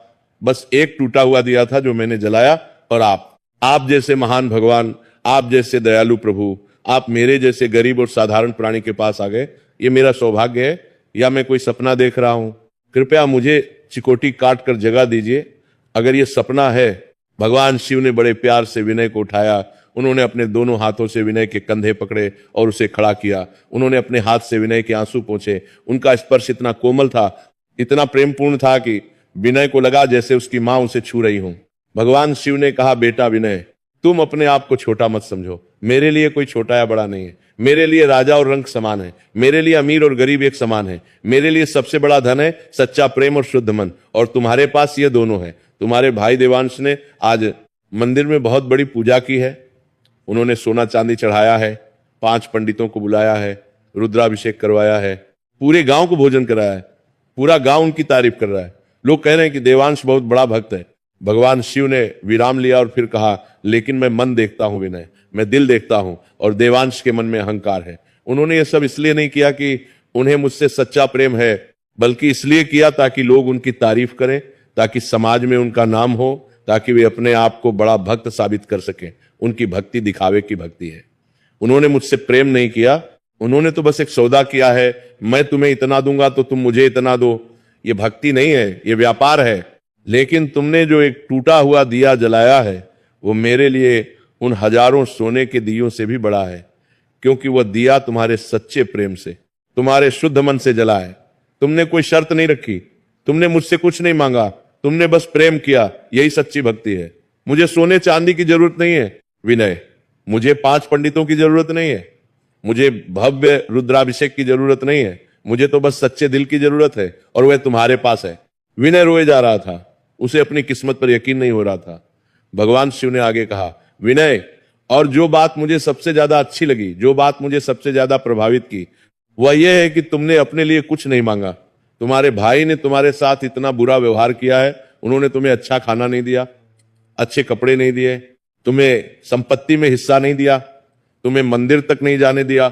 बस एक टूटा हुआ दिया था जो मैंने जलाया। और आप जैसे महान भगवान, आप जैसे दयालु प्रभु, आप मेरे जैसे गरीब और साधारण प्राणी के पास आ गए। ये मेरा सौभाग्य है या मैं कोई सपना देख रहा हूं? कृपया मुझे चिकोटी काट कर जगा दीजिए। अगर ये सपना है। भगवान शिव ने बड़े प्यार से विनय को उठाया। उन्होंने अपने दोनों हाथों से विनय के कंधे पकड़े और उसे खड़ा किया। उन्होंने अपने हाथ से विनय के आंसू पोंछे। उनका स्पर्श इतना कोमल था, इतना प्रेमपूर्ण था कि विनय को लगा जैसे उसकी मां उसे छू रही हूं। भगवान शिव ने कहा, बेटा विनय, तुम अपने आप को छोटा मत समझो। मेरे लिए कोई छोटा या बड़ा नहीं है। मेरे लिए राजा और रंक समान है। मेरे लिए अमीर और गरीब एक समान है। मेरे लिए सबसे बड़ा धन है सच्चा प्रेम और शुद्ध मन, और तुम्हारे पास ये दोनों है। तुम्हारे भाई देवांश ने आज मंदिर में बहुत बड़ी पूजा की है। उन्होंने सोना चांदी चढ़ाया है, 5 पंडितों को बुलाया है, रुद्राभिषेक करवाया है, पूरे गांव को भोजन कराया है। पूरा गांव उनकी तारीफ कर रहा है। लोग कह रहे हैं कि देवांश बहुत बड़ा भक्त है। भगवान शिव ने विराम लिया और फिर कहा, लेकिन मैं मन देखता हूं विनय, मैं दिल देखता हूं, और देवांश के मन में अहंकार है। उन्होंने ये सब इसलिए नहीं किया कि उन्हें मुझसे सच्चा प्रेम है, बल्कि इसलिए किया ताकि लोग उनकी तारीफ करें, ताकि समाज में उनका नाम हो, ताकि वे अपने आप को बड़ा भक्त साबित कर सकें। उनकी भक्ति दिखावे की भक्ति है। उन्होंने मुझसे प्रेम नहीं किया। उन्होंने तो बस एक सौदा किया है, मैं तुम्हें इतना दूंगा तो तुम मुझे इतना दो। ये भक्ति नहीं है, ये व्यापार है। लेकिन तुमने जो एक टूटा हुआ दिया जलाया है, वो मेरे लिए उन हजारों सोने के दियों से भी बड़ा है, क्योंकि वह दिया तुम्हारे सच्चे प्रेम से, तुम्हारे शुद्ध मन से जला है। तुमने कोई शर्त नहीं रखी, तुमने मुझसे कुछ नहीं मांगा, तुमने बस प्रेम किया। यही सच्ची भक्ति है। मुझे सोने चांदी की जरूरत नहीं है विनय, मुझे 5 पंडितों की जरूरत नहीं है, मुझे भव्य रुद्राभिषेक की जरूरत नहीं है। मुझे तो बस सच्चे दिल की जरूरत है, और वह तुम्हारे पास है। विनय रोए जा रहा था। उसे अपनी किस्मत पर यकीन नहीं हो रहा था। भगवान शिव ने आगे कहा, विनय, और जो बात मुझे सबसे ज्यादा अच्छी लगी, जो बात मुझे सबसे ज्यादा प्रभावित की, वह यह है कि तुमने अपने लिए कुछ नहीं मांगा। तुम्हारे भाई ने तुम्हारे साथ इतना बुरा व्यवहार किया है। उन्होंने तुम्हें अच्छा खाना नहीं दिया, अच्छे कपड़े नहीं दिए, तुम्हें संपत्ति में हिस्सा नहीं दिया, तुम्हें मंदिर तक नहीं जाने दिया,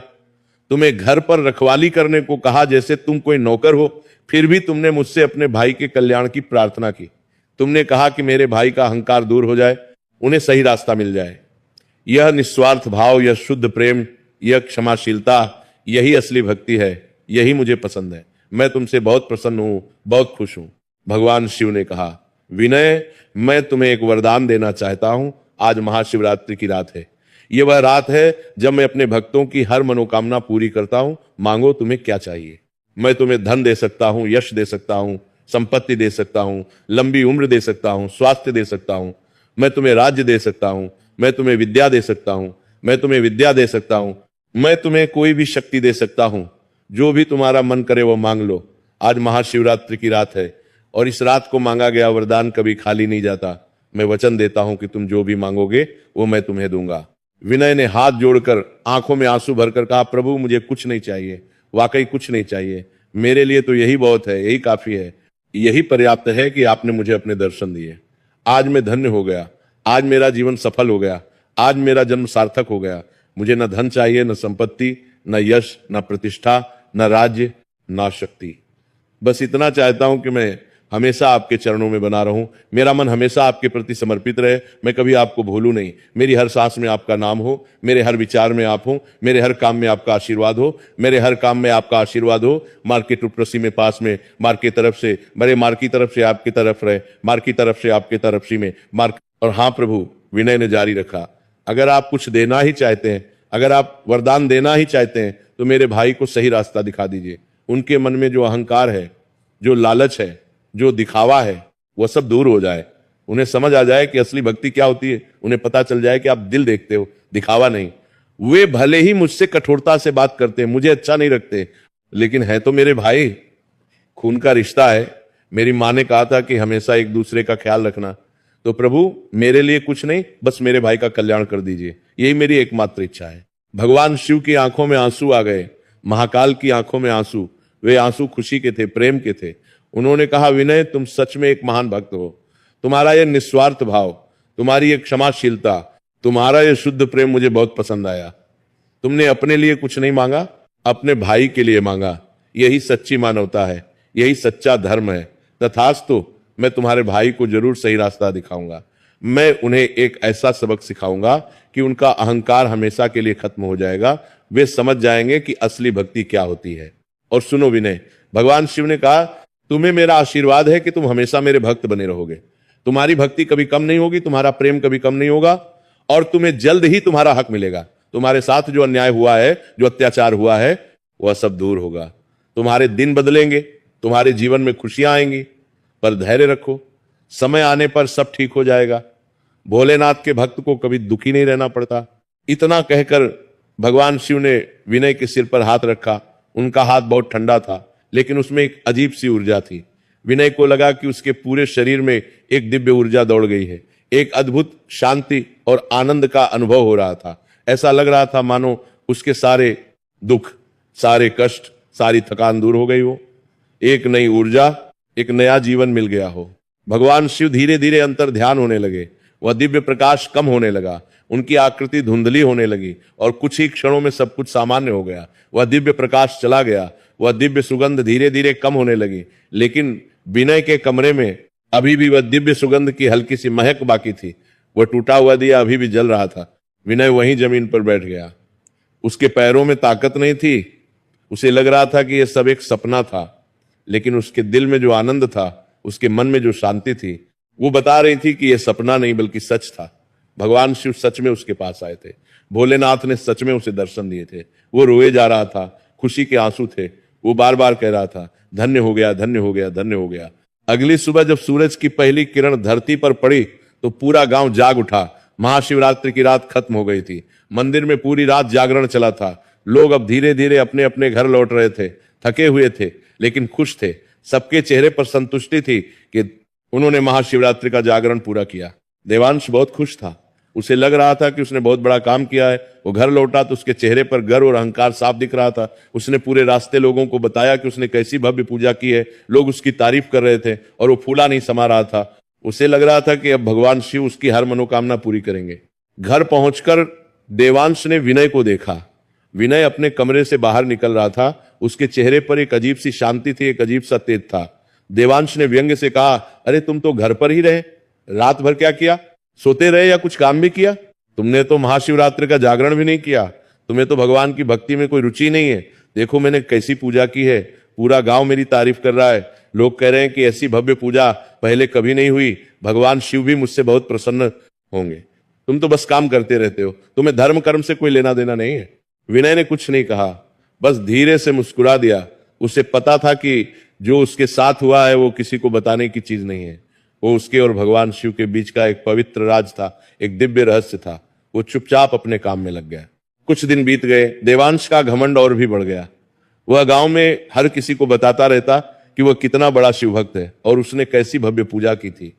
तुम्हें घर पर रखवाली करने को कहा जैसे तुम कोई नौकर हो। फिर भी तुमने मुझसे अपने भाई के कल्याण की प्रार्थना की। तुमने कहा कि मेरे भाई का अहंकार दूर हो जाए, उन्हें सही रास्ता मिल जाए। यह निस्वार्थ भाव, यह शुद्ध प्रेम, यह क्षमाशीलता, यही असली भक्ति है। यही मुझे पसंद है। मैं तुमसे बहुत प्रसन्न हूं, बहुत खुश हूं। भगवान शिव ने कहा, विनय, मैं तुम्हें एक वरदान देना चाहता हूं। आज महाशिवरात्रि की रात है। यह वह रात है जब मैं अपने भक्तों की हर मनोकामना पूरी करता हूं। मांगो, तुम्हें क्या चाहिए। मैं तुम्हें धन दे सकता हूं, यश दे सकता हूं, संपत्ति दे सकता हूं, लंबी उम्र दे सकता हूं, स्वास्थ्य दे सकता हूं, मैं तुम्हें राज्य दे सकता हूं, मैं तुम्हें विद्या दे सकता हूं, मैं तुम्हें विद्या दे सकता हूं, मैं तुम्हें कोई भी शक्ति दे सकता हूं। जो भी तुम्हारा मन करे वो मांग लो। आज महाशिवरात्रि की रात है, और इस रात को मांगा गया वरदान कभी खाली नहीं जाता। मैं वचन देता हूं कि तुम जो भी मांगोगे वो मैं तुम्हें दूंगा। विनय ने हाथ जोड़कर आंखों में आंसू भरकर कहा, प्रभु, मुझे कुछ नहीं चाहिए, वाकई कुछ नहीं चाहिए। मेरे लिए तो यही बहुत है, यही काफी है, यही पर्याप्त है कि आपने मुझे अपने दर्शन दिए। आज मैं धन्य हो गया, आज मेरा जीवन सफल हो गया, आज मेरा जन्म सार्थक हो गया। मुझे न धन चाहिए, न संपत्ति, न यश, न प्रतिष्ठा, न राज्य, न शक्ति। बस इतना चाहता हूं कि मैं हमेशा आपके चरणों में बना रहूं। मेरा मन हमेशा आपके प्रति समर्पित रहे। मैं कभी आपको भूलूं नहीं। मेरी हर सांस में आपका नाम हो, मेरे हर विचार में आप हो, मेरे हर काम में आपका आशीर्वाद हो, मेरे हर काम में आपका आशीर्वाद हो। मार के टुपरसी में पास में, मार की तरफ से, मेरे मार की तरफ से आपकी तरफ रहे, मार की तरफ से आपके तरफ सी में मार। और हाँ प्रभु, विनय ने जारी रखा, अगर आप कुछ देना ही चाहते हैं, अगर आप वरदान देना ही चाहते हैं, तो मेरे भाई को सही रास्ता दिखा दीजिए। उनके मन में जो अहंकार है, जो लालच है, जो दिखावा है, वह सब दूर हो जाए, उन्हें समझ आ जाए कि असली भक्ति क्या होती है, उन्हें पता चल जाए कि आप दिल देखते हो, दिखावा नहीं। वे भले ही मुझसे कठोरता से बात करते हैं, मुझे अच्छा नहीं रखते, लेकिन है तो मेरे भाई, खून का रिश्ता है। मेरी माँ ने कहा था कि हमेशा एक दूसरे का ख्याल रखना। तो प्रभु मेरे लिए कुछ नहीं, बस मेरे भाई का कल्याण कर दीजिए, यही मेरी एकमात्र इच्छा है। भगवान शिव की आंखों में आंसू आ गए, महाकाल की आंखों में आंसू। वे आंसू खुशी के थे, प्रेम के थे। उन्होंने कहा, विनय तुम सच में एक महान भक्त हो। तुम्हारा यह निस्वार्थ भाव, तुम्हारी ये क्षमाशीलता, तुम्हारा यह शुद्ध प्रेम मुझे बहुत पसंद आया। तुमने अपने लिए कुछ नहीं मांगा, अपने भाई के लिए मांगा। यही सच्ची मानवता है, यही सच्चा धर्म है। तथास्तु, मैं तुम्हारे भाई को जरूर सही रास्ता दिखाऊंगा। मैं उन्हें एक ऐसा सबक सिखाऊंगा कि उनका अहंकार हमेशा के लिए खत्म हो जाएगा। वे समझ जाएंगे कि असली भक्ति क्या होती है। और सुनो विनय, भगवान शिव ने कहा, तुम्हें मेरा आशीर्वाद है कि तुम हमेशा मेरे भक्त बने रहोगे। तुम्हारी भक्ति कभी कम नहीं होगी, तुम्हारा प्रेम कभी कम नहीं होगा, और तुम्हें जल्द ही तुम्हारा हक मिलेगा। तुम्हारे साथ जो अन्याय हुआ है, जो अत्याचार हुआ है, वह सब दूर होगा। तुम्हारे दिन बदलेंगे, तुम्हारे जीवन में खुशियां आएंगी। पर धैर्य रखो, समय आने पर सब ठीक हो जाएगा। भोलेनाथ के भक्त को कभी दुखी नहीं रहना पड़ता। इतना कहकर भगवान शिव ने विनय के सिर पर हाथ रखा। उनका हाथ बहुत ठंडा था, लेकिन उसमें एक अजीब सी ऊर्जा थी। विनय को लगा कि उसके पूरे शरीर में एक दिव्य ऊर्जा दौड़ गई है। एक अद्भुत शांति और आनंद का अनुभव हो रहा था। ऐसा लग रहा था मानो उसके सारे दुख, सारे कष्ट, सारी थकान दूर हो गई हो। एक नई ऊर्जा, एक नया जीवन मिल गया हो। भगवान शिव धीरे धीरे अंतर ध्यान होने लगे। वह दिव्य प्रकाश कम होने लगा, उनकी आकृति धुंधली होने लगी, और कुछ ही क्षणों में सब कुछ सामान्य हो गया। वह दिव्य प्रकाश चला गया, वह दिव्य सुगंध धीरे धीरे कम होने लगी। लेकिन विनय के कमरे में अभी भी वह दिव्य सुगंध की हल्की सी महक बाकी थी। वह टूटा हुआ दिया अभी भी जल रहा था। विनय वहीं जमीन पर बैठ गया। उसके पैरों में ताकत नहीं थी। उसे लग रहा था कि यह सब एक सपना था, लेकिन उसके दिल में जो आनंद था, उसके मन में जो शांति थी, वो बता रही थी कि यह सपना नहीं बल्कि सच था। भगवान शिव सच में उसके पास आए थे। भोलेनाथ ने सच में उसे दर्शन दिए थे। वो रोए जा रहा था, खुशी के आंसू थे। वो बार बार कह रहा था, धन्य हो गया, धन्य हो गया, धन्य हो गया। अगली सुबह जब सूरज की पहली किरण धरती पर पड़ी तो पूरा गांव जाग उठा। महाशिवरात्रि की रात खत्म हो गई थी। मंदिर में पूरी रात जागरण चला था। लोग अब धीरे धीरे अपने अपने घर लौट रहे थे। थके हुए थे, लेकिन खुश थे। सबके चेहरे पर संतुष्टि थी कि उन्होंने महाशिवरात्रि का जागरण पूरा किया। देवांश बहुत खुश था। उसे लग रहा था कि उसने बहुत बड़ा काम किया है। वो घर लौटा तो उसके चेहरे पर गर्व और अहंकार साफ दिख रहा था। उसने पूरे रास्ते लोगों को बताया कि उसने कैसी भव्य पूजा की है। लोग उसकी तारीफ कर रहे थे और वो फूला नहीं समा रहा था। उसे लग रहा था कि अब भगवान शिव उसकी हर मनोकामना पूरी करेंगे। घर पहुंचकर देवांश ने विनय को देखा। विनय अपने कमरे से बाहर निकल रहा था। उसके चेहरे पर एक अजीब सी शांति थी, एक अजीब सा तेज था। देवांश ने व्यंग्य से कहा, अरे तुम तो घर पर ही रहे, रात भर क्या किया? सोते रहे या कुछ काम भी किया? तुमने तो महाशिवरात्रि का जागरण भी नहीं किया। तुम्हें तो भगवान की भक्ति में कोई रुचि नहीं है। देखो मैंने कैसी पूजा की है, पूरा गांव मेरी तारीफ कर रहा है। लोग कह रहे हैं कि ऐसी भव्य पूजा पहले कभी नहीं हुई। भगवान शिव भी मुझसे बहुत प्रसन्न होंगे। तुम तो बस काम करते रहते हो, तुम्हें धर्म कर्म से कोई लेना देना नहीं है। विनय ने कुछ नहीं कहा, बस धीरे से मुस्कुरा दिया। उसे पता था कि जो उसके साथ हुआ है वो किसी को बताने की चीज नहीं है। वो उसके और भगवान शिव के बीच का एक पवित्र राज था, एक दिव्य रहस्य था। वो चुपचाप अपने काम में लग गया। कुछ दिन बीत गए। देवांश का घमंड और भी बढ़ गया। वह गांव में हर किसी को बताता रहता कि वह कितना बड़ा शिव भक्त है और उसने कैसी भव्य पूजा की थी।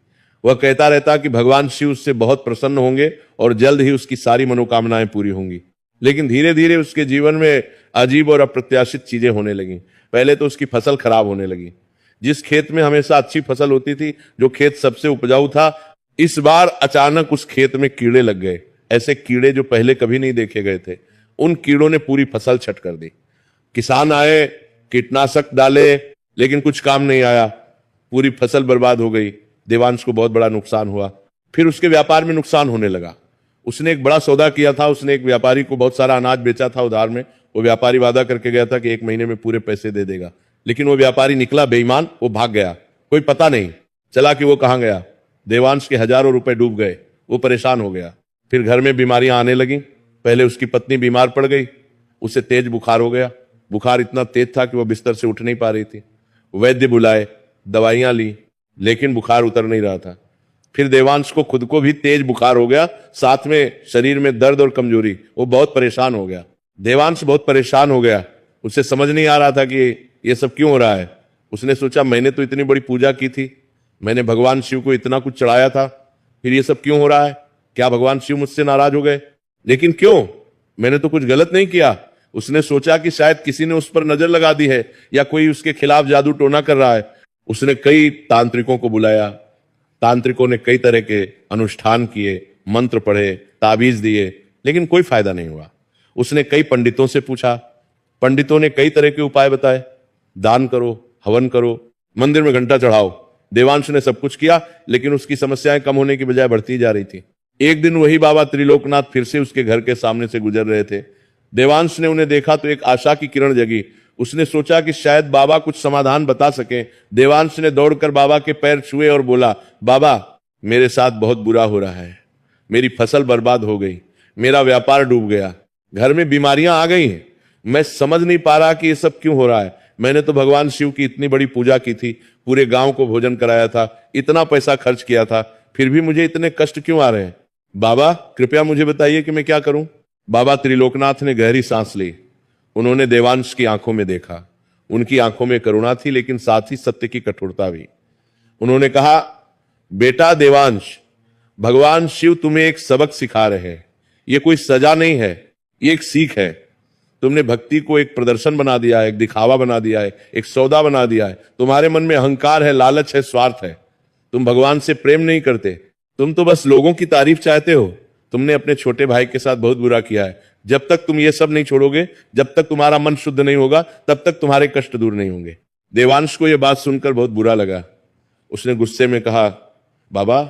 वह कहता रहता कि भगवान शिव उससे बहुत प्रसन्न होंगे और जल्द ही उसकी सारी मनोकामनाएं पूरी होंगी। लेकिन धीरे धीरे उसके जीवन में अजीब और अप्रत्याशित चीजें होने लगी। पहले तो उसकी फसल खराब होने लगी। जिस खेत में हमेशा अच्छी फसल होती थी, जो खेत सबसे उपजाऊ था, इस बार अचानक उस खेत में कीड़े लग गए। ऐसे कीड़े जो पहले कभी नहीं देखे गए थे। उन कीड़ों ने पूरी फसल छट कर दी। किसान आए, कीटनाशक डाले, लेकिन कुछ काम नहीं आया। पूरी फसल बर्बाद हो गई। देवांश को बहुत बड़ा नुकसान हुआ। फिर उसके व्यापार में नुकसान होने लगा। उसने एक बड़ा सौदा किया था। उसने एक व्यापारी को बहुत सारा अनाज बेचा था उधार में। वो व्यापारी वादा करके गया था कि 1 महीने में पूरे पैसे दे देगा, लेकिन वो व्यापारी निकला बेईमान। वो भाग गया, कोई पता नहीं चला कि वो कहां गया। देवांश के हजारों रुपए डूब गए। वो परेशान हो गया। फिर घर में बीमारियां आने लगी। पहले उसकी पत्नी बीमार पड़ गई, उसे तेज बुखार हो गया। बुखार इतना तेज था कि वो बिस्तर से उठ नहीं पा रही थी। वैद्य बुलाए, दवाइयां ली, लेकिन बुखार उतर नहीं रहा था। फिर देवांश को खुद को भी तेज बुखार हो गया, साथ में शरीर में दर्द और कमजोरी। वो बहुत परेशान हो गया। देवांश बहुत परेशान हो गया। उसे समझ नहीं आ रहा था कि ये सब क्यों हो रहा है। उसने सोचा, मैंने तो इतनी बड़ी पूजा की थी, मैंने भगवान शिव को इतना कुछ चढ़ाया था, फिर ये सब क्यों हो रहा है? क्या भगवान शिव मुझसे नाराज हो गए? लेकिन क्यों? मैंने तो कुछ गलत नहीं किया। उसने सोचा कि शायद किसी ने उस पर नजर लगा दी है या कोई उसके खिलाफ जादू टोना कर रहा है। उसने कई तांत्रिकों को बुलाया। तांत्रिकों ने कई तरह के अनुष्ठान किए, मंत्र पढ़े, ताबीज दिए, लेकिन कोई फायदा नहीं हुआ। उसने कई पंडितों से पूछा। पंडितों ने कई तरह के उपाय बताए, दान करो, हवन करो, मंदिर में घंटा चढ़ाओ। देवांश ने सब कुछ किया, लेकिन उसकी समस्याएं कम होने की बजाय बढ़ती जा रही थी। एक दिन वही बाबा त्रिलोकनाथ फिर से उसके घर के सामने से गुजर रहे थे। देवांश ने उन्हें देखा तो एक आशा की किरण जगी। उसने सोचा कि शायद बाबा कुछ समाधान बता सके। देवांश ने दौड़कर बाबा के पैर छुए और बोला, बाबा, मेरे साथ बहुत बुरा हो रहा है। मेरी फसल बर्बाद हो गई, मेरा व्यापार डूब गया, घर में बीमारियां आ गई हैं। मैं समझ नहीं पा रहा कि ये सब क्यों हो रहा है। मैंने तो भगवान शिव की इतनी बड़ी पूजा की थी, पूरे गांव को भोजन कराया था, इतना पैसा खर्च किया था, फिर भी मुझे इतने कष्ट क्यों आ रहे हैं? बाबा, कृपया मुझे बताइए कि मैं क्या करूं। बाबा त्रिलोकनाथ ने गहरी सांस ली। उन्होंने देवांश की आंखों में देखा। उनकी आंखों में करुणा थी, लेकिन साथ ही सत्य की कठोरता भी। उन्होंने कहा, बेटा देवांश, भगवान शिव तुम्हें एक सबक सिखा रहे हैं। ये कोई सजा नहीं है, ये एक सीख है। तुमने भक्ति को एक प्रदर्शन बना दिया है, एक दिखावा बना दिया है, एक सौदा बना दिया है। तुम्हारे मन में अहंकार है, लालच है, स्वार्थ है। तुम भगवान से प्रेम नहीं करते, तुम तो बस लोगों की तारीफ चाहते हो। तुमने अपने छोटे भाई के साथ बहुत बुरा किया है। जब तक तुम ये सब नहीं छोड़ोगे, जब तक तुम्हारा मन शुद्ध नहीं होगा, तब तक तुम्हारे कष्ट दूर नहीं होंगे। देवांश को यह बात सुनकर बहुत बुरा लगा। उसने गुस्से में कहा, बाबा,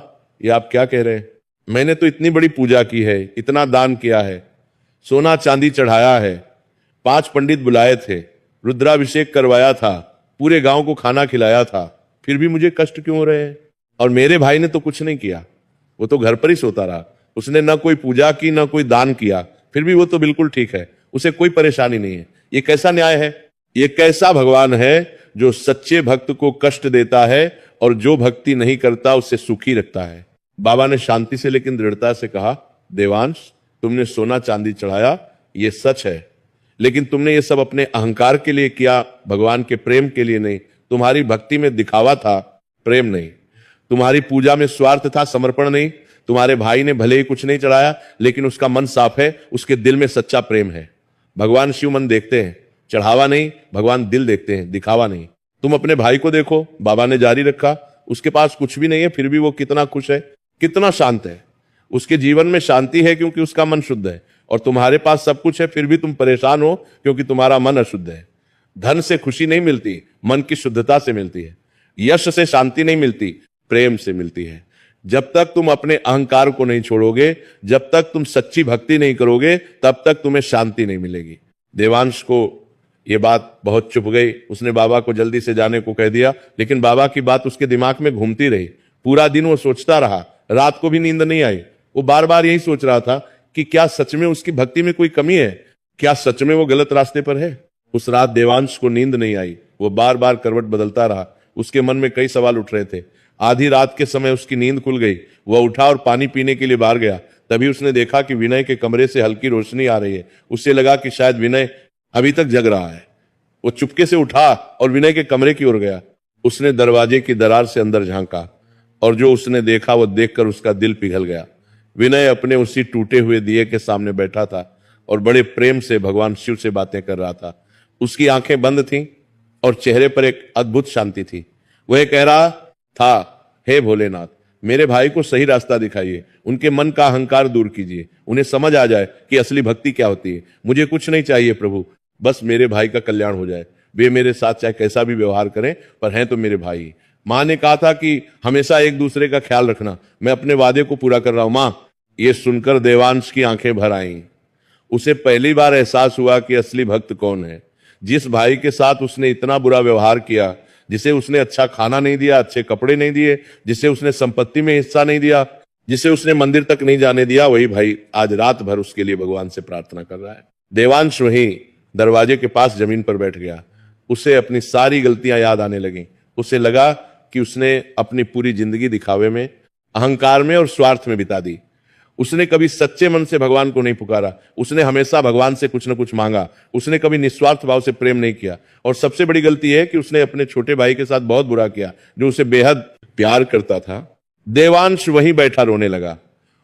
ये आप क्या कह रहे हैं? मैंने तो इतनी बड़ी पूजा की है, इतना दान किया है, सोना चांदी चढ़ाया है, 5 पंडित बुलाए थे, रुद्राभिषेक करवाया था, पूरे गांव को खाना खिलाया था, फिर भी मुझे कष्ट क्यों हो रहे हैं? और मेरे भाई ने तो कुछ नहीं किया, वो तो घर पर ही सोता रहा। उसने ना कोई पूजा की, ना कोई दान किया, फिर भी वो तो बिल्कुल ठीक है, उसे कोई परेशानी नहीं है। ये कैसा न्याय है? ये कैसा भगवान है जो सच्चे भक्त को कष्ट देता है और जो भक्ति नहीं करता उसे सुखी रखता है? बाबा ने शांति से लेकिन दृढ़ता से कहा, देवांश, तुमने सोना चांदी चढ़ाया, ये सच है, लेकिन तुमने ये सब अपने अहंकार के लिए किया, भगवान के प्रेम के लिए नहीं। तुम्हारी भक्ति में दिखावा था, प्रेम नहीं। तुम्हारी पूजा में स्वार्थ था, समर्पण नहीं। तुम्हारे भाई ने भले ही कुछ नहीं चढ़ाया, लेकिन उसका मन साफ है, उसके दिल में सच्चा प्रेम है। भगवान शिव मन देखते हैं, चढ़ावा नहीं, भगवान दिल देखते हैं, दिखावा नहीं। तुम अपने भाई को देखो, बाबा ने जारी रखा, उसके पास कुछ भी नहीं है, फिर भी वो कितना खुश है, कितना शांत है। उसके जीवन में शांति है क्योंकि उसका मन शुद्ध है। और तुम्हारे पास सब कुछ है, फिर भी तुम परेशान हो क्योंकि तुम्हारा मन अशुद्ध है। धन से खुशी नहीं मिलती, मन की शुद्धता से मिलती है। यश से शांति नहीं मिलती, प्रेम से मिलती है। जब तक तुम अपने अहंकार को नहीं छोड़ोगे, जब तक तुम सच्ची भक्ति नहीं करोगे, तब तक तुम्हें शांति नहीं मिलेगी। देवांश को यह बात बहुत चुभ गई। उसने बाबा को जल्दी से जाने को कह दिया, लेकिन बाबा की बात उसके दिमाग में घूमती रही। पूरा दिन वो सोचता रहा, रात को भी नींद नहीं आई। वो बार बार यही सोच रहा था कि क्या सच में उसकी भक्ति में कोई कमी है, क्या सच में वो गलत रास्ते पर है। उस रात देवांश को नींद नहीं आई। वो बार बार करवट बदलता रहा। उसके मन में कई सवाल उठ रहे थे। आधी रात के समय उसकी नींद खुल गई। वह उठा और पानी पीने के लिए बाहर गया। तभी उसने देखा कि विनय के कमरे से हल्की रोशनी आ रही है। उससे लगा कि शायद विनय अभी तक जग रहा है। वो चुपके से उठा और विनय के कमरे की ओर गया। उसने दरवाजे की दरार से अंदर झांका और जो उसने देखा वह देखकर उसका दिल पिघल गया। विनय अपने उसी टूटे हुए दिए के सामने बैठा था और बड़े प्रेम से भगवान शिव से बातें कर रहा था। उसकी आंखें बंद थीं और चेहरे पर एक अद्भुत शांति थी। वह कह रहा था, हे भोलेनाथ, मेरे भाई को सही रास्ता दिखाइए, उनके मन का अहंकार दूर कीजिए, उन्हें समझ आ जाए कि असली भक्ति क्या होती है। मुझे कुछ नहीं चाहिए प्रभु, बस मेरे भाई का कल्याण हो जाए। वे मेरे साथ चाहे कैसा भी व्यवहार करें, पर हैं तो मेरे भाई। माँ ने कहा था कि हमेशा एक दूसरे का ख्याल रखना। मैं अपने वादे को पूरा कर रहा हूं माँ। ये सुनकर देवांश की आंखें भर आईं। उसे पहली बार एहसास हुआ कि असली भक्त कौन है। जिस भाई के साथ उसने इतना बुरा व्यवहार किया, जिसे उसने अच्छा खाना नहीं दिया, अच्छे कपड़े नहीं दिए, जिसे उसने संपत्ति में हिस्सा नहीं दिया, जिसे उसने मंदिर तक नहीं जाने दिया, वही भाई आज रात भर उसके लिए भगवान से प्रार्थना कर रहा है। देवांश वहीं दरवाजे के पास जमीन पर बैठ गया। उसे अपनी सारी गलतियां याद आने लगी। उसे लगा कि उसने अपनी पूरी जिंदगी दिखावे में, अहंकार में और स्वार्थ में बिता दी। उसने कभी सच्चे मन से भगवान को नहीं पुकारा। उसने हमेशा भगवान से कुछ न कुछ मांगा। उसने कभी निस्वार्थ भाव से प्रेम नहीं किया। और सबसे बड़ी गलती है कि उसने अपने छोटे भाई के साथ बहुत बुरा किया, जो उसे बेहद प्यार करता था। देवांश वहीं बैठा रोने लगा।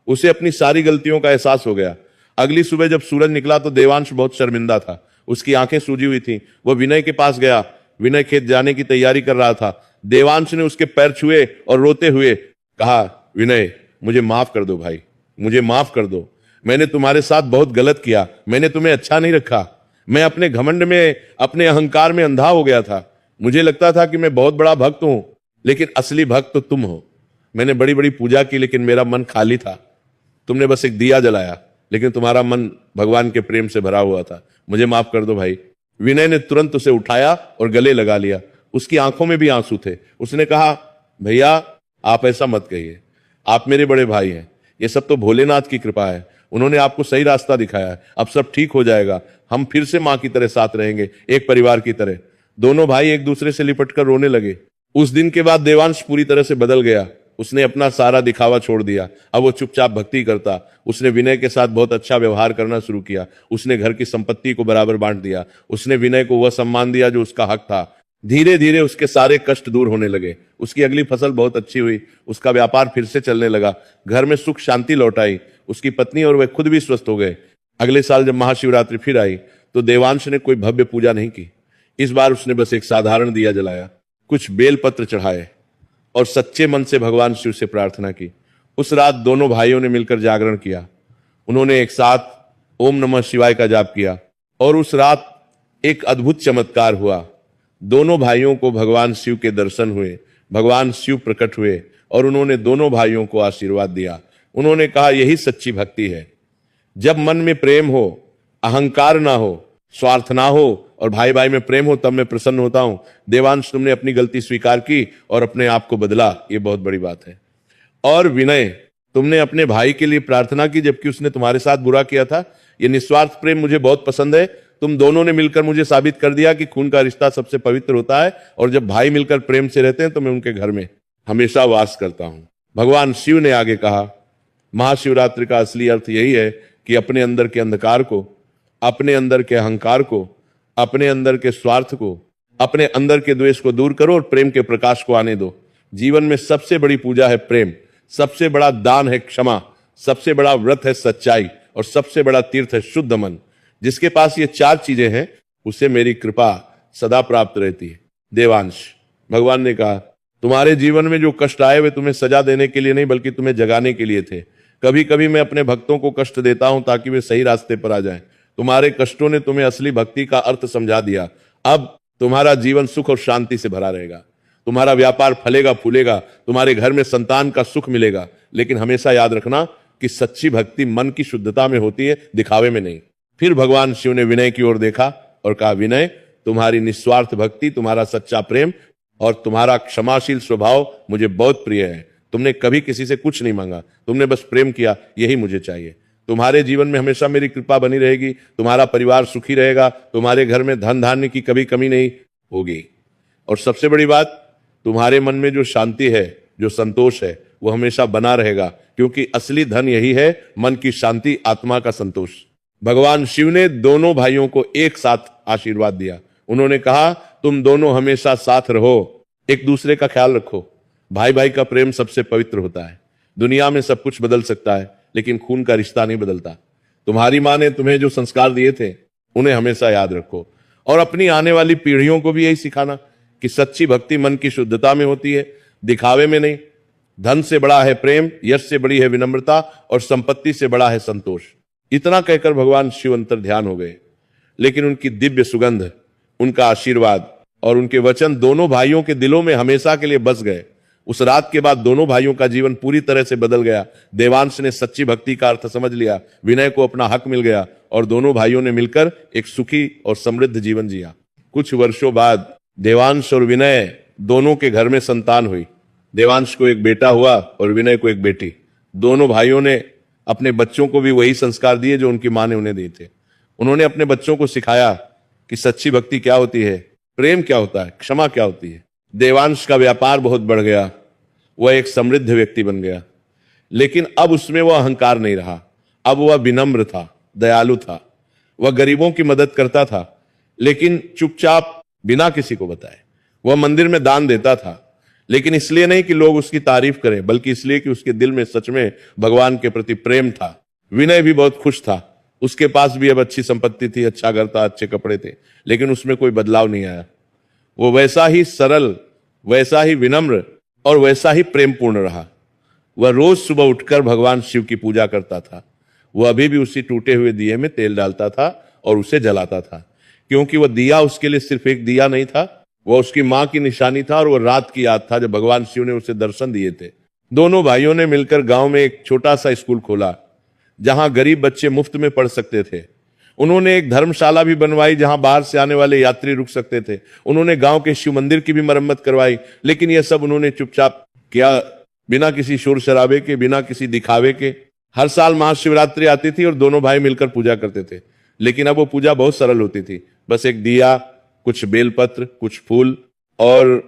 उसे अपनी सारी गलतियों का एहसास हो गया। अगली सुबह जब सूरज निकला तो देवांश बहुत शर्मिंदा था। उसकी आंखें सूजी हुई थी। वह विनय के पास गया। विनय खेत जाने की तैयारी कर रहा था। देवांश ने उसके पैर छुए और रोते हुए कहा, विनय, मुझे माफ कर दो भाई, मुझे माफ कर दो। मैंने तुम्हारे साथ बहुत गलत किया। मैंने तुम्हें अच्छा नहीं रखा। मैं अपने घमंड में, अपने अहंकार में अंधा हो गया था। मुझे लगता था कि मैं बहुत बड़ा भक्त हूं, लेकिन असली भक्त तो तुम हो। मैंने बड़ी बड़ी पूजा की, लेकिन मेरा मन खाली था। तुमने बस एक दिया जलाया, लेकिन तुम्हारा मन भगवान के प्रेम से भरा हुआ था। मुझे माफ कर दो भाई। विनय ने तुरंत उसे उठाया और गले लगा लिया। उसकी आंखों में भी आंसू थे। उसने कहा, भैया, आप ऐसा मत कहिए। आप मेरे बड़े भाई हैं। ये सब तो भोलेनाथ की कृपा है। उन्होंने आपको सही रास्ता दिखाया है। अब सब ठीक हो जाएगा। हम फिर से मां की तरह साथ रहेंगे, एक परिवार की तरह। दोनों भाई एक दूसरे से लिपटकर रोने लगे। उस दिन के बाद देवांश पूरी तरह से बदल गया। उसने अपना सारा दिखावा छोड़ दिया। अब वो चुपचाप भक्ति करता। उसने विनय के साथ बहुत अच्छा व्यवहार करना शुरू किया। उसने घर की संपत्ति को बराबर बांट दिया। उसने विनय को वह सम्मान दिया जो उसका हक था। धीरे धीरे उसके सारे कष्ट दूर होने लगे। उसकी अगली फसल बहुत अच्छी हुई। उसका व्यापार फिर से चलने लगा। घर में सुख शांति लौट आई। उसकी पत्नी और वह खुद भी स्वस्थ हो गए। अगले साल जब महाशिवरात्रि फिर आई तो देवांश ने कोई भव्य पूजा नहीं की। इस बार उसने बस एक साधारण दिया जलाया, कुछ बेलपत्र चढ़ाए और सच्चे मन से भगवान शिव से प्रार्थना की। उस रात दोनों भाइयों ने मिलकर जागरण किया। उन्होंने एक साथ ओम नमः शिवाय का जाप किया और उस रात एक अद्भुत चमत्कार हुआ। दोनों भाइयों को भगवान शिव के दर्शन हुए। भगवान शिव प्रकट हुए और उन्होंने दोनों भाइयों को आशीर्वाद दिया। उन्होंने कहा, यही सच्ची भक्ति है। जब मन में प्रेम हो, अहंकार ना हो, स्वार्थ ना हो और भाई भाई में प्रेम हो, तब मैं प्रसन्न होता हूं। देवांश, तुमने अपनी गलती स्वीकार की और अपने आप को बदला, ये बहुत बड़ी बात है। और विनय, तुमने अपने भाई के लिए प्रार्थना की जबकि उसने तुम्हारे साथ बुरा किया था। ये निस्वार्थ प्रेम मुझे बहुत पसंद है। तुम दोनों ने मिलकर मुझे साबित कर दिया कि खून का रिश्ता सबसे पवित्र होता है और जब भाई मिलकर प्रेम से रहते हैं तो मैं उनके घर में हमेशा वास करता हूं। भगवान शिव ने आगे कहा, महाशिवरात्रि का असली अर्थ यही है कि अपने अंदर के अंधकार को, अपने अंदर के अहंकार को, अपने अंदर के स्वार्थ को, अपने अंदर के द्वेष को दूर करो और प्रेम के प्रकाश को आने दो। जीवन में सबसे बड़ी पूजा है प्रेम, सबसे बड़ा दान है क्षमा, सबसे बड़ा व्रत है सच्चाई और सबसे बड़ा तीर्थ है शुद्ध मन। जिसके पास ये चार चीजें हैं उसे मेरी कृपा सदा प्राप्त रहती है। देवांश, भगवान ने कहा, तुम्हारे जीवन में जो कष्ट आए वे तुम्हें सजा देने के लिए नहीं बल्कि तुम्हें जगाने के लिए थे। कभी कभी मैं अपने भक्तों को कष्ट देता हूं ताकि वे सही रास्ते पर आ जाएं। तुम्हारे कष्टों ने तुम्हें असली भक्ति का अर्थ समझा दिया। अब तुम्हारा जीवन सुख और शांति से भरा रहेगा। तुम्हारा व्यापार फलेगा फूलेगा। तुम्हारे घर में संतान का सुख मिलेगा। लेकिन हमेशा याद रखना कि सच्ची भक्ति मन की शुद्धता में होती है, दिखावे में नहीं। फिर भगवान शिव ने विनय की ओर देखा और कहा, विनय, तुम्हारी निस्वार्थ भक्ति, तुम्हारा सच्चा प्रेम और तुम्हारा क्षमाशील स्वभाव मुझे बहुत प्रिय है। तुमने कभी किसी से कुछ नहीं मांगा, तुमने बस प्रेम किया, यही मुझे चाहिए। तुम्हारे जीवन में हमेशा मेरी कृपा बनी रहेगी। तुम्हारा परिवार सुखी रहेगा। तुम्हारे घर में धन धान्य की कभी कमी नहीं होगी। और सबसे बड़ी बात, तुम्हारे मन में जो शांति है, जो संतोष है, वो हमेशा बना रहेगा, क्योंकि असली धन यही है, मन की शांति, आत्मा का संतोष। भगवान शिव ने दोनों भाइयों को एक साथ आशीर्वाद दिया। उन्होंने कहा, तुम दोनों हमेशा साथ रहो, एक दूसरे का ख्याल रखो। भाई भाई का प्रेम सबसे पवित्र होता है। दुनिया में सब कुछ बदल सकता है, लेकिन खून का रिश्ता नहीं बदलता। तुम्हारी मां ने तुम्हें जो संस्कार दिए थे उन्हें हमेशा याद रखो और अपनी आने वाली पीढ़ियों को भी यही सिखाना कि सच्ची भक्ति मन की शुद्धता में होती है, दिखावे में नहीं। धन से बड़ा है प्रेम, यश से बड़ी है विनम्रता और संपत्ति से बड़ा है संतोष। इतना कहकर भगवान शिव अंतर ध्यान हो गए, लेकिन उनकी दिव्य सुगंध, उनका आशीर्वाद और उनके वचन दोनों भाइयों के दिलों में हमेशा के लिए बस गए। उस रात के बाद दोनों भाइयों का जीवन पूरी तरह से बदल गया। देवांश ने सच्ची भक्ति का अर्थ समझ लिया, विनय को अपना हक मिल गया और दोनों भाइयों ने मिलकर एक सुखी और समृद्ध जीवन जिया। कुछ वर्षों बाद देवांश और विनय दोनों के घर में संतान हुई। देवांश को एक बेटा हुआ और विनय को एक बेटी। दोनों भाइयों ने अपने बच्चों को भी वही संस्कार दिए जो उनकी मां ने उन्हें दिए थे। उन्होंने अपने बच्चों को सिखाया कि सच्ची भक्ति क्या होती है, प्रेम क्या होता है, क्षमा क्या होती है। देवांश का व्यापार बहुत बढ़ गया, वह एक समृद्ध व्यक्ति बन गया। लेकिन अब उसमें वह अहंकार नहीं रहा, अब वह विनम्र था, दयालु था, वह गरीबों की मदद करता था, लेकिन चुपचाप बिना किसी को बताए। वह मंदिर में दान देता था, लेकिन इसलिए नहीं कि लोग उसकी तारीफ करें, बल्कि इसलिए कि उसके दिल में सच में भगवान के प्रति प्रेम था। विनय भी बहुत खुश था, उसके पास भी अब अच्छी संपत्ति थी, अच्छा घर था, अच्छे कपड़े थे, लेकिन उसमें कोई बदलाव नहीं आया। वो वैसा ही सरल, वैसा ही विनम्र और वैसा ही प्रेमपूर्ण रहा। वह रोज सुबह उठकर भगवान शिव की पूजा करता था। वह अभी भी उसी टूटे हुए दिए में तेल डालता था और उसे जलाता था, क्योंकि वह दिया उसके लिए सिर्फ एक दिया नहीं था, वह उसकी मां की निशानी था और वह रात की याद था जब भगवान शिव ने उसे दर्शन दिए थे। दोनों भाइयों ने मिलकर गांव में एक छोटा सा स्कूल खोला, जहां गरीब बच्चे मुफ्त में पढ़ सकते थे। उन्होंने एक धर्मशाला भी बनवाई, जहां बाहर से आने वाले यात्री रुक सकते थे। उन्होंने गांव के शिव मंदिर की भी मरम्मत करवाई, लेकिन यह सब उन्होंने चुपचाप किया, बिना किसी शोर शराबे के, बिना किसी दिखावे के। हर साल महाशिवरात्रि आती थी और दोनों भाई मिलकर पूजा करते थे, लेकिन अब वो पूजा बहुत सरल होती थी। बस एक दिया, कुछ बेलपत्र, कुछ फूल और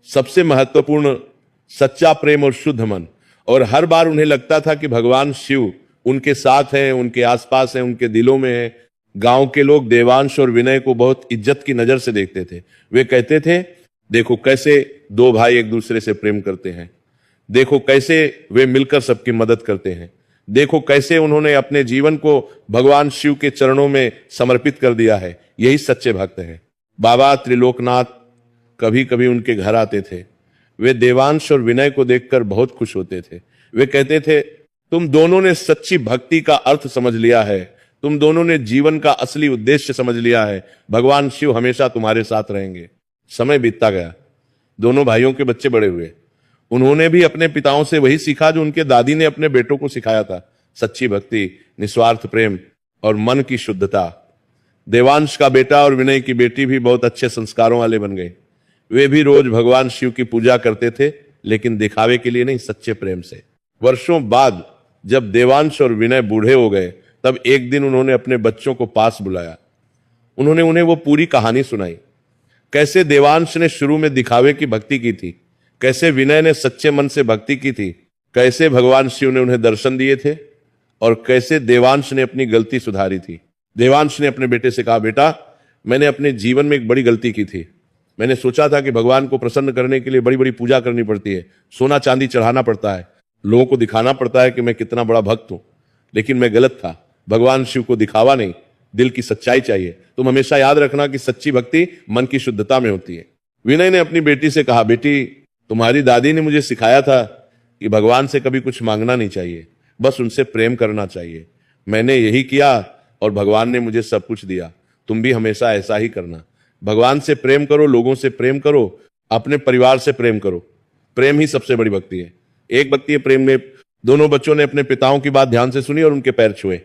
सबसे महत्वपूर्ण सच्चा प्रेम और शुद्ध मन। और हर बार उन्हें लगता था कि भगवान शिव उनके साथ हैं, उनके आसपास हैं, उनके दिलों में है। गांव के लोग देवांश और विनय को बहुत इज्जत की नजर से देखते थे। वे कहते थे, देखो कैसे दो भाई एक दूसरे से प्रेम करते हैं, देखो कैसे वे मिलकर सबकी मदद करते हैं, देखो कैसे उन्होंने अपने जीवन को भगवान शिव के चरणों में समर्पित कर दिया है। यही सच्चे भक्त हैं। बाबा त्रिलोकनाथ कभी कभी उनके घर आते थे। वे देवांश और विनय को देखकर बहुत खुश होते थे। वे कहते थे, तुम दोनों ने सच्ची भक्ति का अर्थ समझ लिया है, तुम दोनों ने जीवन का असली उद्देश्य समझ लिया है। भगवान शिव हमेशा तुम्हारे साथ रहेंगे। समय बीतता गया, दोनों भाइयों के बच्चे बड़े हुए। उन्होंने भी अपने पिताओं से वही सीखा जो उनके दादी ने अपने बेटों को सिखाया था, सच्ची भक्ति, निस्वार्थ प्रेम और मन की शुद्धता। देवांश का बेटा और विनय की बेटी भी बहुत अच्छे संस्कारों वाले बन गए। वे भी रोज भगवान शिव की पूजा करते थे, लेकिन दिखावे के लिए नहीं, सच्चे प्रेम से। वर्षों बाद जब देवांश और विनय बूढ़े हो गए, तब एक दिन उन्होंने अपने बच्चों को पास बुलाया। उन्होंने उन्हें वो पूरी कहानी सुनाई, कैसे देवांश ने शुरू में दिखावे की भक्ति की थी, कैसे विनय ने सच्चे मन से भक्ति की थी, कैसे भगवान शिव ने उन्हें दर्शन दिए थे और कैसे देवांश ने अपनी गलती सुधारी थी। देवांश ने अपने बेटे से कहा, बेटा, मैंने अपने जीवन में एक बड़ी गलती की थी। मैंने सोचा था कि भगवान को प्रसन्न करने के लिए बड़ी बड़ी पूजा करनी पड़ती है, सोना चांदी चढ़ाना पड़ता है, लोगों को दिखाना पड़ता है कि मैं कितना बड़ा भक्त हूं, लेकिन मैं गलत था। भगवान शिव को दिखावा नहीं, दिल की सच्चाई चाहिए। तुम हमेशा याद रखना कि सच्ची भक्ति मन की शुद्धता में होती है। विनय ने अपनी बेटी से कहा, बेटी, तुम्हारी दादी ने मुझे सिखाया था कि भगवान से कभी कुछ मांगना नहीं चाहिए, बस उनसे प्रेम करना चाहिए। मैंने यही किया और भगवान ने मुझे सब कुछ दिया। तुम भी हमेशा ऐसा ही करना। भगवान से प्रेम करो, लोगों से प्रेम करो, अपने परिवार से प्रेम करो। प्रेम ही सबसे बड़ी भक्ति है। एक भक्ति है प्रेम में। दोनों बच्चों ने अपने पिताओं की बात ध्यान से सुनी और उनके पैर छुए।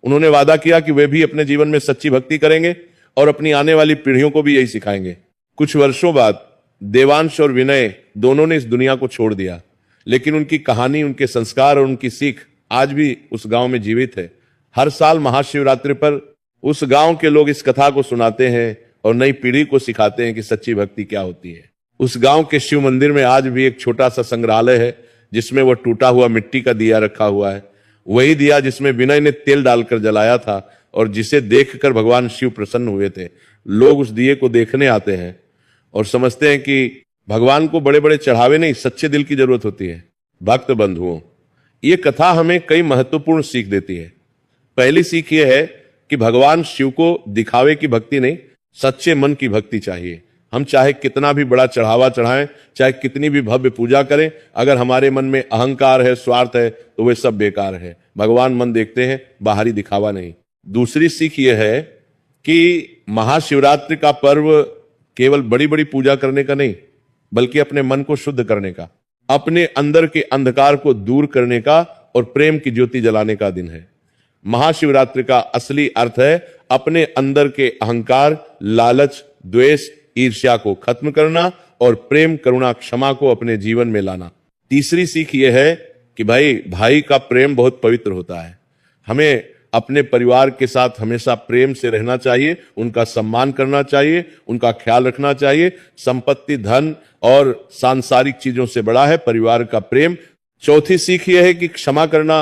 उन्होंने वादा किया कि वे भी अपने जीवन में सच्ची भक्ति करेंगे और अपनी आने वाली पीढ़ियों को भी यही सिखाएंगे। कुछ वर्षों बाद देवांश और विनय दोनों ने इस दुनिया को छोड़ दिया, लेकिन उनकी कहानी, उनके संस्कार और उनकी सीख आज भी उस गांव में जीवित है। हर साल महाशिवरात्रि पर उस गांव के लोग इस कथा को सुनाते हैं और नई पीढ़ी को सिखाते हैं कि सच्ची भक्ति क्या होती है। उस गांव के शिव मंदिर में आज भी एक छोटा सा संग्रहालय है, जिसमें वह टूटा हुआ मिट्टी का दिया रखा हुआ है। वही दिया जिसमें विनय ने तेल डालकर जलाया था और जिसे देखकर भगवान शिव प्रसन्न हुए थे। लोग उस दिए को देखने आते हैं और समझते हैं कि भगवान को बड़े बड़े चढ़ावे नहीं, सच्चे दिल की जरूरत होती है। भक्त बंधुओं, ये कथा हमें कई महत्वपूर्ण सीख देती है। पहली सीख यह है कि भगवान शिव को दिखावे की भक्ति नहीं, सच्चे मन की भक्ति चाहिए। हम चाहे कितना भी बड़ा चढ़ावा चढ़ाएं, चाहे कितनी भी भव्य पूजा करें, अगर हमारे मन में अहंकार है, स्वार्थ है, तो वे सब बेकार है। भगवान मन देखते हैं, बाहरी दिखावा नहीं। दूसरी सीख यह है कि महाशिवरात्रि का पर्व केवल बड़ी बड़ी पूजा करने का नहीं, बल्कि अपने मन को शुद्ध करने का, अपने अंदर के अंधकार को दूर करने का और प्रेम की ज्योति जलाने का दिन है। महाशिवरात्रि का असली अर्थ है अपने अंदर के अहंकार, लालच, द्वेष, ईर्ष्या को खत्म करना और प्रेम, करुणा, क्षमा को अपने जीवन में लाना। तीसरी सीख यह है कि भाई का प्रेम बहुत पवित्र होता है। हमें अपने परिवार के साथ हमेशा प्रेम से रहना चाहिए, उनका सम्मान करना चाहिए, उनका ख्याल रखना चाहिए। संपत्ति, धन और सांसारिक चीजों से बड़ा है परिवार का प्रेम। चौथी सीख यह है कि क्षमा करना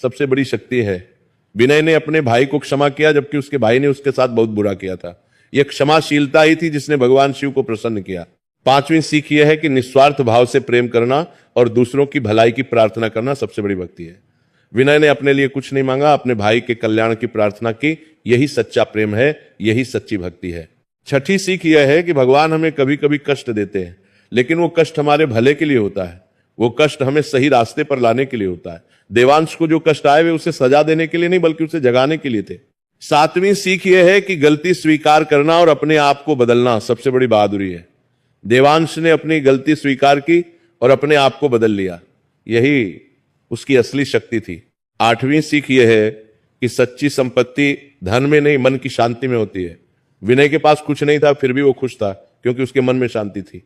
सबसे बड़ी शक्ति है। विनय ने अपने भाई को क्षमा किया जबकि उसके भाई ने उसके साथ बहुत बुरा किया था। यह क्षमाशीलता ही थी जिसने भगवान शिव को प्रसन्न किया। पांचवी सीख यह है कि निस्वार्थ भाव से प्रेम करना और दूसरों की भलाई की प्रार्थना करना सबसे बड़ी भक्ति है। विनय ने अपने लिए कुछ नहीं मांगा, अपने भाई के कल्याण की प्रार्थना की। यही सच्चा प्रेम है, यही सच्ची भक्ति है। छठी सीख यह है कि भगवान हमें कभी कभी कष्ट देते हैं, लेकिन वो कष्ट हमारे भले के लिए होता है। वो कष्ट हमें सही रास्ते पर लाने के लिए होता है। देवांश को जो कष्ट आए वे उसे सजा देने के लिए नहीं बल्कि उसे जगाने के लिए थे। सातवीं सीख यह है कि गलती स्वीकार करना और अपने आप को बदलना सबसे बड़ी बहादुरी है। देवांश ने अपनी गलती स्वीकार की और अपने आप को बदल लिया, यही उसकी असली शक्ति थी। आठवीं सीख यह है कि सच्ची संपत्ति धन में नहीं मन की शांति में होती है। विनय के पास कुछ नहीं था फिर भी वो खुश था क्योंकि उसके मन में शांति थी।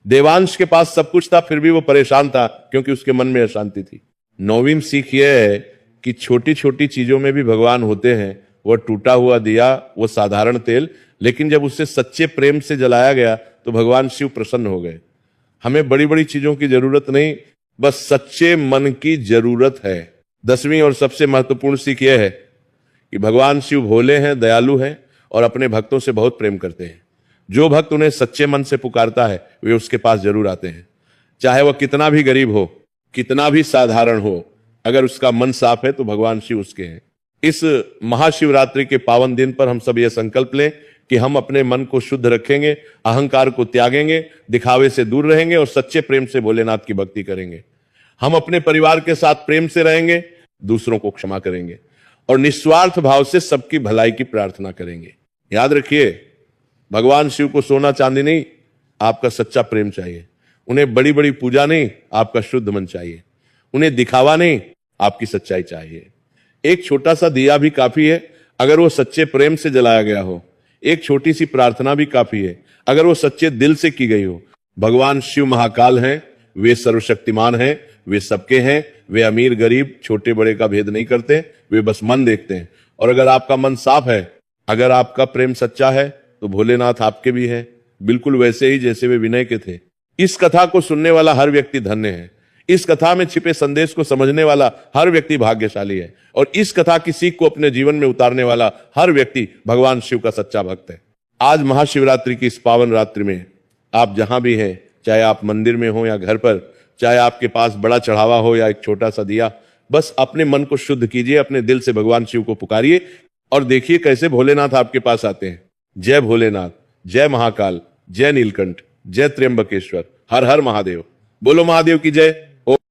देवांश के पास सब कुछ था फिर भी वो परेशान था क्योंकि उसके मन में अशांति थी। नौवीं सीख यह है कि छोटी छोटी चीजों में भी भगवान होते हैं। वह टूटा हुआ दिया, वो साधारण तेल, लेकिन जब उसे सच्चे प्रेम से जलाया गया तो भगवान शिव प्रसन्न हो गए। हमें बड़ी बड़ी चीजों की जरूरत नहीं, बस सच्चे मन की जरूरत है। 10वीं और सबसे महत्वपूर्ण सीख यह है कि भगवान शिव भोले हैं, दयालु हैं और अपने भक्तों से बहुत प्रेम करते हैं। जो भक्त उन्हें सच्चे मन से पुकारता है वे उसके पास जरूर आते हैं, चाहे वह कितना भी गरीब हो, कितना भी साधारण हो। अगर उसका मन साफ है तो भगवान शिव उसके हैं। इस महाशिवरात्रि के पावन दिन पर हम सब यह संकल्प लें कि हम अपने मन को शुद्ध रखेंगे, अहंकार को त्यागेंगे, दिखावे से दूर रहेंगे और सच्चे प्रेम से भोलेनाथ की भक्ति करेंगे। हम अपने परिवार के साथ प्रेम से रहेंगे, दूसरों को क्षमा करेंगे और निस्वार्थ भाव से सबकी भलाई की प्रार्थना करेंगे। याद रखिए, भगवान शिव को सोना चांदी नहीं, आपका सच्चा प्रेम चाहिए। उन्हें बड़ी बड़ी पूजा नहीं, आपका शुद्ध मन चाहिए। उन्हें दिखावा नहीं, आपकी सच्चाई चाहिए। एक छोटा सा दिया भी काफी है अगर वो सच्चे प्रेम से जलाया गया हो। एक छोटी सी प्रार्थना भी काफी है अगर वो सच्चे दिल से की गई हो। भगवान शिव महाकाल हैं, वे सर्वशक्तिमान हैं, वे सबके हैं। वे अमीर गरीब छोटे बड़े का भेद नहीं करते, वे बस मन देखते हैं। और अगर आपका मन साफ है, अगर आपका प्रेम सच्चा है तो भोलेनाथ आपके भी है, बिल्कुल वैसे ही जैसे वे विनय के थे। इस कथा को सुनने वाला हर व्यक्ति धन्य है। इस कथा में छिपे संदेश को समझने वाला हर व्यक्ति भाग्यशाली है और इस कथा की सीख को अपने जीवन में उतारने वाला हर व्यक्ति भगवान शिव का सच्चा भक्त है। आज महाशिवरात्रि की इस पावन रात्रि में आप जहां भी हैं, चाहे आप मंदिर में हो या घर पर, चाहे आपके पास बड़ा चढ़ावा हो या एक छोटा सा दिया, बस अपने मन को शुद्ध कीजिए, अपने दिल से भगवान शिव को पुकारिए और देखिए कैसे भोलेनाथ आपके पास आते हैं। जय भोलेनाथ, जय महाकाल, जय नीलकंठ, जय त्र्यंबकेश्वर, हर हर महादेव। बोलो महादेव की जय।